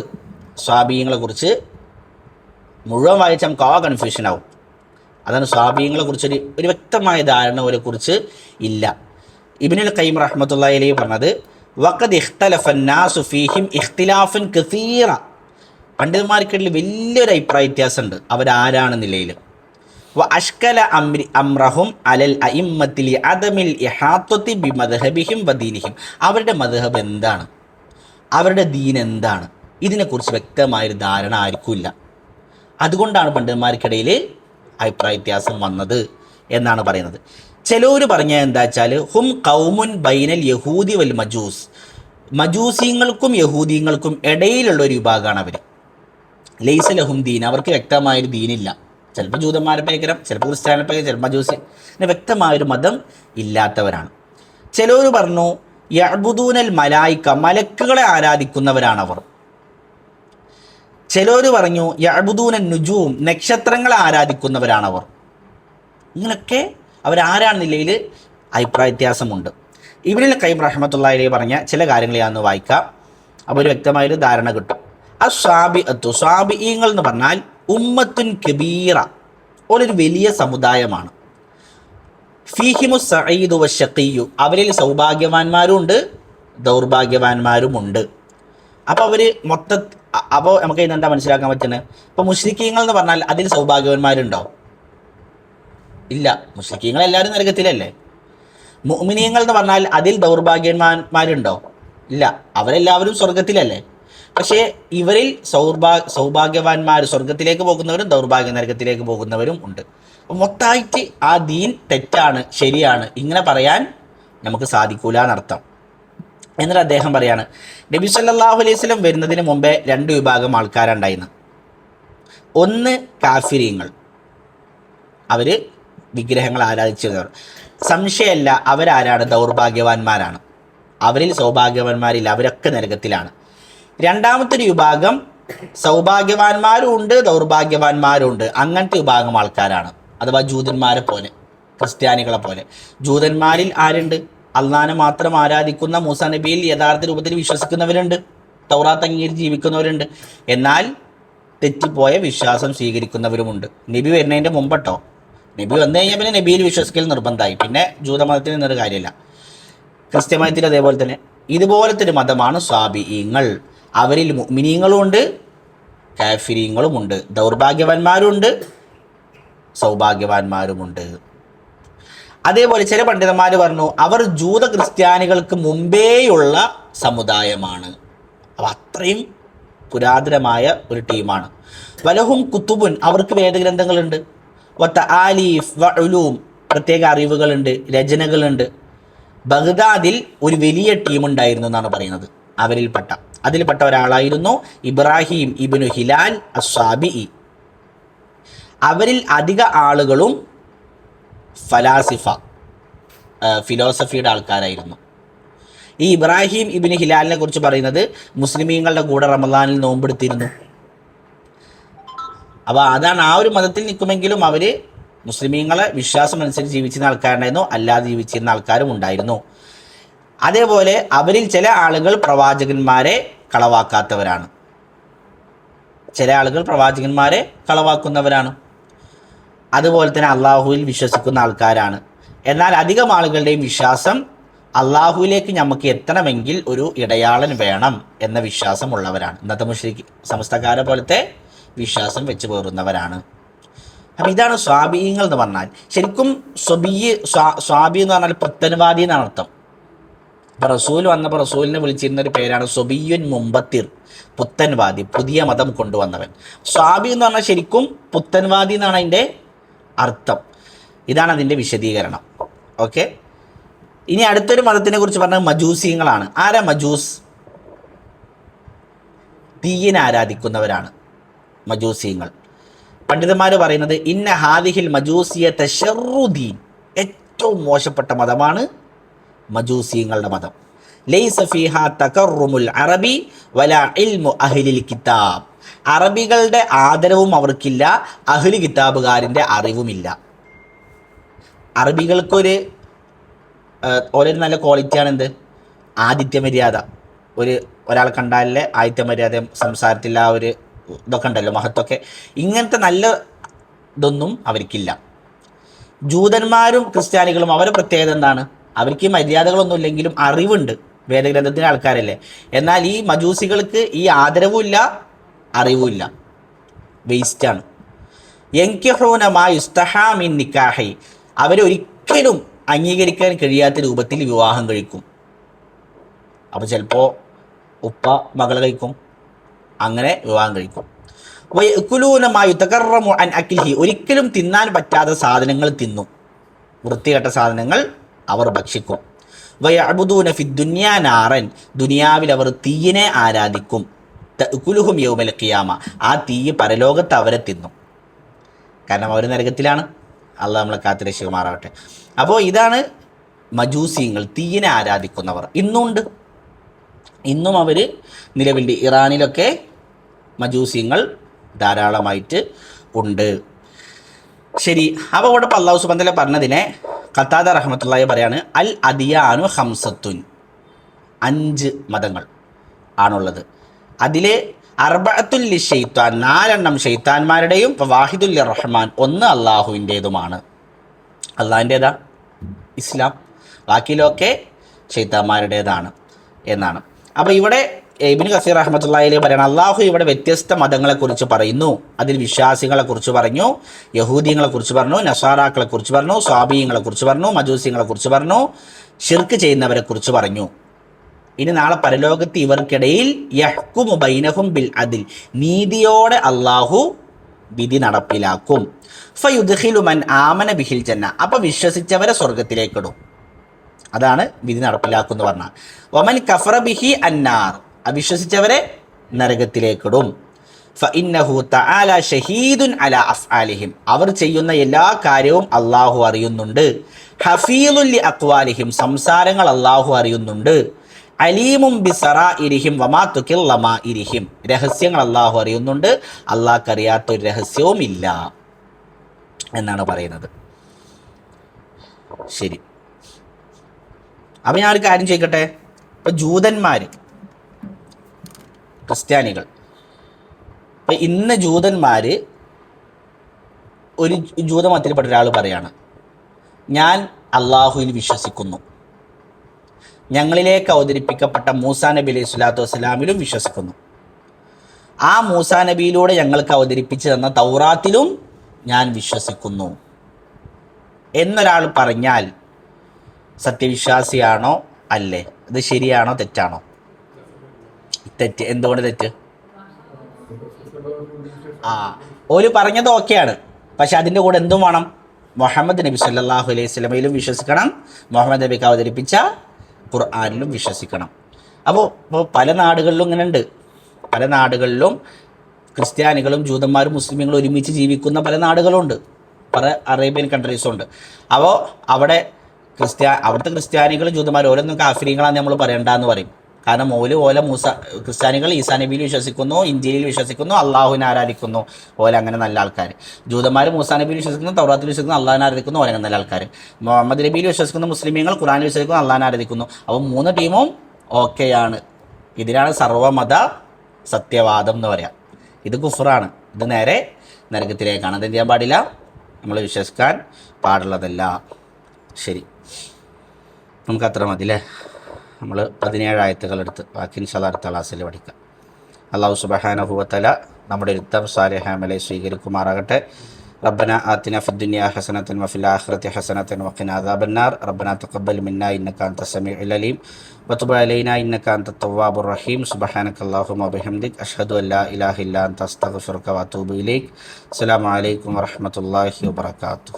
സ്വാബിഈങ്ങളെ കുറിച്ച് മുഴുവൻ വായിച്ചാൽ നമുക്ക് കൺഫ്യൂഷൻ ആവും. അതാണ് സ്വാബിഈങ്ങളെ കുറിച്ചൊരു വ്യക്തമായ ധാരണ അവരെ കുറിച്ച് ഇല്ല. ഇബ്നുൽ ഖയ്യിം റഹ്മത്തുള്ളാഹി അലൈഹി പറഞ്ഞത് വഖദ് ഇഖ്തലഫ അന്നാസു ഫീഹിം ഇഖ്തിലാഫൻ കസീറ. പണ്ഡിതന്മാർക്കിടയിൽ വലിയൊരു അഭിപ്രായ വ്യത്യാസമുണ്ട് അവരാരാണ് നിലയിൽ. വ അഷ്കല അംറഹും അലൽ അഇമ്മത്തി ലിഅദമിൽ ഇഹാത്തത്തി ബിമദ്ഹബിഹിം വദീനിഹിം. അവരുടെ മദ്ഹബ് എന്താണ്, അവരുടെ ദീൻ എന്താണ്, ഇതിനെക്കുറിച്ച് വ്യക്തമായൊരു ധാരണ ആർക്കുമില്ല. അതുകൊണ്ടാണ് പണ്ഡിതന്മാർക്കിടയിൽ അഭിപ്രായ വ്യത്യാസം വന്നത് എന്നാണ് പറയുന്നത്. ചിലർ പറഞ്ഞത് എന്താ വെച്ചാൽ ഹും ഖൗമുൻ ബൈനൽ യഹൂദി വൽ മജൂസ്. മജൂസിങ്ങൾക്കും യഹൂദിങ്ങൾക്കും ഇടയിലുള്ള ഒരു വിഭാഗമാണ് അവർ. ലൈസ ലഹും ദീൻ, അവർക്ക് വ്യക്തമായൊരു ദീനില്ല. ചിലപ്പോൾ ജൂതന്മാരെ പേക്കരം, ചിലപ്പോൾ ക്രിസ്ത്യാനിയെ പേക്കരം, ചിലപ്പോൾ മജൂസി, അങ്ങനെ വ്യക്തമായൊരു മതം ഇല്ലാത്തവരാണ്. ചിലർ പറഞ്ഞു യഅ്ബുദൂനൽ മലായിക, മലക്കുകളെ ആരാധിക്കുന്നവരാണവർ. ചിലർ പറഞ്ഞു യഅ്ബുദൂനൻ നുജൂം, നക്ഷത്രങ്ങളെ ആരാധിക്കുന്നവരാണവർ. ഇങ്ങനെയൊക്കെ അവരാരാണ് നിലയിൽ അഭിപ്രായ വ്യത്യാസമുണ്ട്. ഇബ്നുൽ ഖയ്യിം റഹ്മത്തുള്ളാഹി അലൈഹി പറഞ്ഞ ചില കാര്യങ്ങൾ ഞാൻ വായിക്കാം, അപ്പോൾ ഒരു വ്യക്തമായൊരു ധാരണ കിട്ടും. അസ്വാബിഅത്തു, സ്വാബിഈങ്ങൾ എന്ന് പറഞ്ഞാൽ ഉമ്മത്തുൻ കബീറ, ഒരു വലിയ സമുദായമാണ്. ഫീഹിമു സഈദു വശഖിയ്യു, അവരിൽ സൗഭാഗ്യവാന്മാരുമുണ്ട് ദൗർഭാഗ്യവാന്മാരുമുണ്ട്. അപ്പോൾ അവർ അപ്പോൾ നമുക്ക് ഇതെന്താ മനസ്സിലാക്കാൻ പറ്റുന്നത്? ഇപ്പോൾ മുശ്രിക്കീങ്ങൾ എന്ന് പറഞ്ഞാൽ അതിൽ സൗഭാഗ്യവാന്മാരുണ്ടോ? ഇല്ല. മുശ്രിക്കീങ്ങൾ എല്ലാവരും നരകത്തിലല്ലേ. മുഅ്മിനീങ്ങൾ എന്ന് പറഞ്ഞാൽ അതിൽ ദൗർഭാഗ്യവാന്മാരുണ്ടോ? ഇല്ല, അവരെല്ലാവരും സ്വർഗത്തിലല്ലേ. പക്ഷേ ഇവരിൽ സൗഭാഗ്യവാന്മാർ സ്വർഗത്തിലേക്ക് പോകുന്നവരും ദൗർഭാഗ്യ നരകത്തിലേക്ക് പോകുന്നവരും ഉണ്ട്. അപ്പോൾ മൊത്തമായിട്ട് ആ ദീൻ തെറ്റാണ് ശരിയാണ് ഇങ്ങനെ പറയാൻ നമുക്ക് സാധിക്കൂല എന്നർത്ഥം. എന്നിട്ട് അദ്ദേഹം പറയാണ്, നബി സല്ലല്ലാഹു അലൈഹി വസല്ലം വരുന്നതിന് മുമ്പേ രണ്ട് വിഭാഗം ആൾക്കാരുണ്ടായിരുന്നു. ഒന്ന് കാഫിരീങ്ങൾ, അവർ വിഗ്രഹങ്ങൾ ആരാധിച്ചിരുന്നവർ. സംശയമല്ല അവരാരാണ്? ദൗർഭാഗ്യവാന്മാരാണ്. അവരിൽ സൗഭാഗ്യവാന്മാരില്ല, അവരൊക്കെ നരകത്തിലാണ്. രണ്ടാമത്തെ ഒരു വിഭാഗം സൗഭാഗ്യവാന്മാരും ഉണ്ട് ദൗർഭാഗ്യവാന്മാരും ഉണ്ട്, അങ്ങനത്തെ വിഭാഗം ആൾക്കാരാണ്. അഥവാ ജൂതന്മാരെ പോലെ, ക്രിസ്ത്യാനികളെ പോലെ. ജൂതന്മാരിൽ ആരുണ്ട്? അള്ളാനെ മാത്രം ആരാധിക്കുന്ന മൂസാ നബിയിൽ യഥാർത്ഥ രൂപത്തിൽ വിശ്വസിക്കുന്നവരുണ്ട്, തൗറാത്ത് അംഗീകരിച്ച് ജീവിക്കുന്നവരുണ്ട്. എന്നാൽ തെറ്റിപ്പോയ വിശ്വാസം സ്വീകരിക്കുന്നവരുമുണ്ട്. നബി വരുന്നതിൻ്റെ മുമ്പട്ടോ, നബി വന്നു കഴിഞ്ഞാൽ പിന്നെ നബിയിൽ വിശ്വസിക്കൽ നിർബന്ധമായി. പിന്നെ ജൂതമതത്തിൽ നിന്നൊരു കാര്യമില്ല. ക്രിസ്ത്യമതത്തിൽ അതേപോലെ തന്നെ. ഇതുപോലത്തെ ഒരു മതമാണ് സ്വാബിഈങ്ങൾ. അവരിൽ മുഅ്മിനീങ്ങളുമുണ്ട് കാഫിരീങ്ങളുമുണ്ട്, ദൗർഭാഗ്യവാന്മാരുണ്ട് സൗഭാഗ്യവാന്മാരുമുണ്ട്. അതേപോലെ ചില പണ്ഡിതന്മാർ പറഞ്ഞു അവർ ജൂത ക്രിസ്ത്യാനികൾക്ക് മുമ്പേയുള്ള സമുദായമാണ്. അപ്പോൾ അത്രയും പുരാതനമായ ഒരു ടീമാണ്. വലഹും കുത്തുബുൻ, അവർക്ക് വേദഗ്രന്ഥങ്ങളുണ്ട്. വതആലീഫ് വഉലൂം, പ്രത്യേക അറിവുകളുണ്ട്, രചനകളുണ്ട്. ബഗ്ദാദിൽ ഒരു വലിയ ടീമുണ്ടായിരുന്നു എന്നാണ് പറയുന്നത്. അതിൽപ്പെട്ട ഒരാളായിരുന്നു ഇബ്രാഹിം ഇബ്നു ഹിലാൽ അസ്സാബിഇ. അവരിൽ അധിക ആളുകളും ഫിലോസഫിയുടെ ആൾക്കാരായിരുന്നു. ഈ ഇബ്രാഹിം ഇബ്നു ഹിലാലിനെ കുറിച്ച് പറയുന്നത് മുസ്ലിമീങ്ങളുടെ കൂടെ റമദാനിൽ നോമ്പെടുത്തിരുന്നു. അപ്പോൾ അതാണ്, ആ ഒരു മതത്തിൽ നിൽക്കുമെങ്കിലും അവർ മുസ്ലിമീങ്ങളെ വിശ്വാസം അനുസരിച്ച് ജീവിച്ചിരുന്ന ആൾക്കാരുണ്ടായിരുന്നു, അല്ലാതെ ജീവിച്ചിരുന്ന ആൾക്കാരും ഉണ്ടായിരുന്നു. അതേപോലെ അവരിൽ ചില ആളുകൾ പ്രവാചകന്മാരെ കളവാക്കാത്തവരാണ്. അതുപോലെ തന്നെ അള്ളാഹുവിൽ വിശ്വസിക്കുന്ന ആൾക്കാരാണ്. എന്നാൽ അധികം ആളുകളുടെയും വിശ്വാസം അള്ളാഹുവിലേക്ക് നമുക്ക് എത്തണമെങ്കിൽ ഒരു ഇടയാളൻ വേണം എന്ന വിശ്വാസമുള്ളവരാണ്. ഇന്നത്തെ മുശ്രിക്ക് സമസ്തക്കാരെ പോലത്തെ വിശ്വാസം വെച്ച് പേറുന്നവരാണ്. അപ്പം ഇതാണ് സ്വാബിഈങ്ങൾ എന്ന് പറഞ്ഞാൽ. ശരിക്കും സ്വാബി എന്ന് പറഞ്ഞാൽ പുത്തൻവാദി എന്നാണ് അർത്ഥം. അപ്പോൾ റസൂൽ വന്നപ്പോൾ റസൂലിനെ വിളിച്ചിരുന്ന ഒരു പേരാണ് സ്വബിയുൻ മുമ്പത്തിർ, പുത്തൻവാദി, പുതിയ മതം കൊണ്ടുവന്നവൻ. സ്വാബി എന്ന് പറഞ്ഞാൽ ശരിക്കും പുത്തൻവാദി എന്നാണ് അതിൻ്റെ അർത്ഥം. ഇതാണ് അതിൻ്റെ വിശദീകരണം. ഓക്കെ, ഇനി അടുത്തൊരു മതത്തിനെ കുറിച്ച് പറഞ്ഞത് മജൂസിയങ്ങളാണ്. ആരാ മജൂസ്? തീയിനെ ആരാധിക്കുന്നവരാണ് മജൂസിയങ്ങൾ. പണ്ഡിതന്മാർ പറയുന്നത് ഇന്ന ഹാദിഹിൽ മജൂസിയത്തെ ഷർറുദീൻ, ഏറ്റവും മോശപ്പെട്ട മതമാണ് മജൂസിയങ്ങളുടെ മതം. ലൈസ ഫീഹാ തകർറുമുൽ അറബി വലാ ഇൽമു അഹ്ലിൽ കിതാബ്. അറബികളുടെ ആദരവും അവർക്കില്ല, അഹ്ലു കിതാബുകാരിൻ്റെ അറിവുമില്ല. അറബികൾക്കൊരു ഓരോ നല്ല ക്വാളിറ്റിയാണ് എന്ത്? ആതിഥ്യ മര്യാദ. ഒരാൾ കണ്ടാലേ ആതിഥ്യ മര്യാദ, സംസാരത്തിൽ ആ ഒരു ഇതൊക്കെ ഉണ്ടല്ലോ, മഹത്വമൊക്കെ. ഇങ്ങനത്തെ നല്ല ഇതൊന്നും അവർക്കില്ല. ജൂതന്മാരും ക്രിസ്ത്യാനികളും അവരുടെ പ്രത്യേകത എന്താണ്? അവർക്ക് ഈ മര്യാദകളൊന്നും ഇല്ലെങ്കിലും അറിവുണ്ട്, വേദഗ്രന്ഥത്തിൻ്റെ ആൾക്കാരല്ലേ. എന്നാൽ ഈ മജൂസികൾക്ക് ഈ ആദരവും ഇല്ല, അറിവുമില്ല, വേസ്റ്റാണ്. യൻകിഹൂന മാ യുസ്തഹാ മിൻ നിക്കാഹി, അവരൊരിക്കലും അംഗീകരിക്കാൻ കഴിയാത്ത രൂപത്തിൽ വിവാഹം കഴിക്കും. അപ്പോൾ ചിലപ്പോൾ ഉപ്പ മകളെ കഴിക്കും, അങ്ങനെ വിവാഹം കഴിക്കും. വയഅ്കുലൂന മാ യുതകറമു അൻ അക്ലിഹി, ഒരിക്കലും തിന്നാൻ പറ്റാത്ത സാധനങ്ങൾ തിന്നും, വൃത്തികെട്ട സാധനങ്ങൾ അവർ ഭക്ഷിക്കും. വയഅ്ബുദൂന ഫിദ്ദുനിയാ നാറൻ, ദുനിയാവിൽ അവർ തീയിനെ ആരാധിക്കും. തഅ്കുലുഹും യൗമൽ ഖിയാമ, ആ തീ പരലോകത്ത് അവരെ തിന്നും. കാരണം അവർ നരകത്തിലാണ്. അള്ളാഹ് നമ്മളെ കാത്തുരക്ഷിക്കുമാറാവട്ടെ. അപ്പോൾ ഇതാണ് മജൂസിങ്ങൾ, തീയിനെ ആരാധിക്കുന്നവർ. ഇന്നും അവർ നിലവിൽ ഇറാനിലൊക്കെ മജൂസിങ്ങൾ ധാരാളമായിട്ട് ഉണ്ട്. ശരി, അപ്പോൾ ഇവിടെ അല്ലാഹു സുബ്ഹാനഹു വ തആല പറഞ്ഞതിനെ ഖത്താദ റഹ്മത്തുള്ളാഹി പറയാണ്, അൽ അദിയാനു ഹംസത്തുൻ, 5 മതങ്ങൾ ആണുള്ളത്. അതിൽ അർബഅത്തുൽ ലിശൈത്താൻ, 4 ഷെയ്ത്താന്മാരുടെയും, വാഹിദുൽ റഹ്മാൻ, 1 അള്ളാഹുവിൻ്റേതുമാണ്. അള്ളാഹിൻ്റേതാ? ഇസ്ലാം. ബാക്കിയിലൊക്കെ ഷെയ്ത്താന്മാരുടേതാണ് എന്നാണ്. അപ്പോൾ ഇവിടെ ഇബ്നു കസീർ റഹ്മത്തുള്ളാഹി അലൈഹി പറയണം, അള്ളാഹു ഇവിടെ വ്യത്യസ്ത മതങ്ങളെക്കുറിച്ച് പറയുന്നു. അതിൽ വിശ്വാസികളെക്കുറിച്ച് പറഞ്ഞു, യഹൂദികളെക്കുറിച്ച് പറഞ്ഞു, നസാറാക്കളെക്കുറിച്ച് പറഞ്ഞു, സ്വാബീയങ്ങളെക്കുറിച്ച് പറഞ്ഞു, മജൂസികളെക്കുറിച്ച് പറഞ്ഞു, ഷിർക്ക് ചെയ്യുന്നവരെക്കുറിച്ച് പറഞ്ഞു. ഇനി നാളെ പരലോകത്ത് ഇവർക്കിടയിൽ യഹ്കുമു ബൈനഹും ബിൽ അദിൽ, നീതിയോടെ അള്ളാഹു വിധി നടപ്പിലാക്കും. ഫയുദ്ഖിലു മൻ ആമന ബിഹിൽ ജന്ന, അപ്പോൾ വിശ്വസിച്ചവരെ സ്വർഗത്തിലേക്കിടും. അതാണ് വിധി നടപ്പിലാക്കും എന്ന് പറഞ്ഞാൽ. വമൻ കഫറ ബിഹി അന്നാർ, അവിശ്വസിച്ചവരെ നരകത്തിലേക്കിടും. ഫഇന്നഹു തആല ഷഹീദുൻ അലാ അഫ്ആലിഹിം, അവർ ചെയ്യുന്ന എല്ലാ കാര്യവും അള്ളാഹു അറിയുന്നുണ്ട്. ഹഫീദുൻ ലി അഖ്വാലിഹിം, സംസാരങ്ങൾ അള്ളാഹു അറിയുന്നുണ്ട്. അലീമും ബിസറാഇരിഹിം വമാ തുകിൽ ലമാഇരിഹിം, രഹസ്യങ്ങൾ അള്ളാഹു അറിയുന്നുണ്ട്, അള്ളാഹ്ക്ക് അറിയാത്ത ഒരു രഹസ്യവും ഇല്ല എന്നാണ് പറയുന്നത്. ശരി, അപ്പം ഞാൻ ഒരു കാര്യം ചോദിക്കട്ടെ. ഇപ്പം ജൂതന്മാർ, ക്രിസ്ത്യാനികൾ, ഇപ്പം ഇന്ന് ജൂതന്മാർ, ഒരു ജൂതമതത്തിൽപ്പെട്ട ഒരാൾ പറയാണ്, ഞാൻ അള്ളാഹുവിൽ വിശ്വസിക്കുന്നു, ഞങ്ങളിലേക്ക് അവതരിപ്പിക്കപ്പെട്ട മൂസാ നബി അലൈഹി സ്വലാത്തു വസ്സലാമിലും വിശ്വസിക്കുന്നു, ആ മൂസാ നബിയിലൂടെ ഞങ്ങൾക്ക് അവതരിപ്പിച്ചു തന്ന തൗറാത്തിലും ഞാൻ വിശ്വസിക്കുന്നു എന്നൊരാൾ പറഞ്ഞാൽ സത്യവിശ്വാസിയാണോ അല്ലേ? ഇത് ശരിയാണോ തെറ്റാണോ? തെറ്റ്. എന്തുകൊണ്ട് തെറ്റ്? ഓല് പറഞ്ഞത് ഓക്കെയാണ്, പക്ഷെ അതിൻ്റെ കൂടെ എന്തും വേണം? മുഹമ്മദ് നബി സല്ലല്ലാഹു അലൈഹി വസല്ലമയിലും വിശ്വസിക്കണം, മുഹമ്മദ് നബിക്ക് അവതരിപ്പിച്ച ഖുർആനിലും വിശ്വസിക്കണം. അപ്പോൾ പല നാടുകളിലും ഇങ്ങനെ ഉണ്ട്. പല നാടുകളിലും ക്രിസ്ത്യാനികളും ജൂതന്മാരും മുസ്ലിമുകളും ഒരുമിച്ച് ജീവിക്കുന്ന പല നാടുകളുണ്ട്, പല അറേബ്യൻ കൺട്രീസും ഉണ്ട്. അപ്പോൾ അവിടുത്തെ ക്രിസ്ത്യാനികളും ജൂതന്മാരും ഓരോന്നും കാഫിരീങ്ങളാന്ന് നമ്മൾ പറയണ്ടെന്ന് പറയും. കാരണം ഓല ക്രിസ്ത്യാനികൾ ഈസാ നബിയിൽ വിശ്വസിക്കുന്നു, ഇഞ്ചീലിൽ വിശ്വസിക്കുന്നു, അള്ളാഹുവിനെ ആരാധിക്കുന്നു, അങ്ങനെ നല്ല ആൾക്കാർ. ജൂതന്മാർ മൂസാ നബിയിൽ വിശ്വസിക്കുന്നു, തൗറാത്തിൽ വിശ്വസിക്കുന്നു, അള്ളാഹിനെ ആരാധിക്കുന്നു, അങ്ങനെ നല്ല ആൾക്കാർ. മുഹമ്മദ് നബിയിൽ വിശ്വസിക്കുന്ന മുസ്ലിമീങ്ങൾ ഖുർആനിൽ വിശ്വസിക്കുന്നു, അള്ളാഹിനെ ആരാധിക്കുന്നു. അപ്പോൾ 3 ടീമും ഓക്കെയാണ്. ഇതിനാണ് സർവ്വമത സത്യവാദം എന്ന് പറയാം. ഇത് കുഫറാണ്, ഇത് നേരെ നരകത്തിലേക്കാണ്. അത് ചെയ്യാൻ പാടില്ല, നമ്മൾ വിശ്വസിക്കാൻ പാടുള്ളതല്ല. ശരി, നമുക്ക് അത്ര മതി അല്ലേ? നമ്മൾ 17 ആയത്തുകളെടുത്ത് ബാക്കി ഇൻഷാല്ലാഹ് അടുത്ത ക്ലാസ്സിൽ പഠിക്കാം. അല്ലാഹു സുബ്ഹാനഹു വ തആല നമ്മുടെ ഇരുത്തം സാലിഹ അമലെ സ്വീകരിക്കുമാറാകട്ടെ. ربنا آتنا في الدنيا حسنة وفي الآخرة حسنة وقنا عذاب النار. ربنا تقبل منا إنك أنت السميع العليم وتب علينا إنك أنت التواب الرحيم. سبحانك اللهم وبحمدك أشهد أن لا إله إلا أنت أستغفرك وأتوب إليك. السلام عليكم ورحمة الله وبركاته.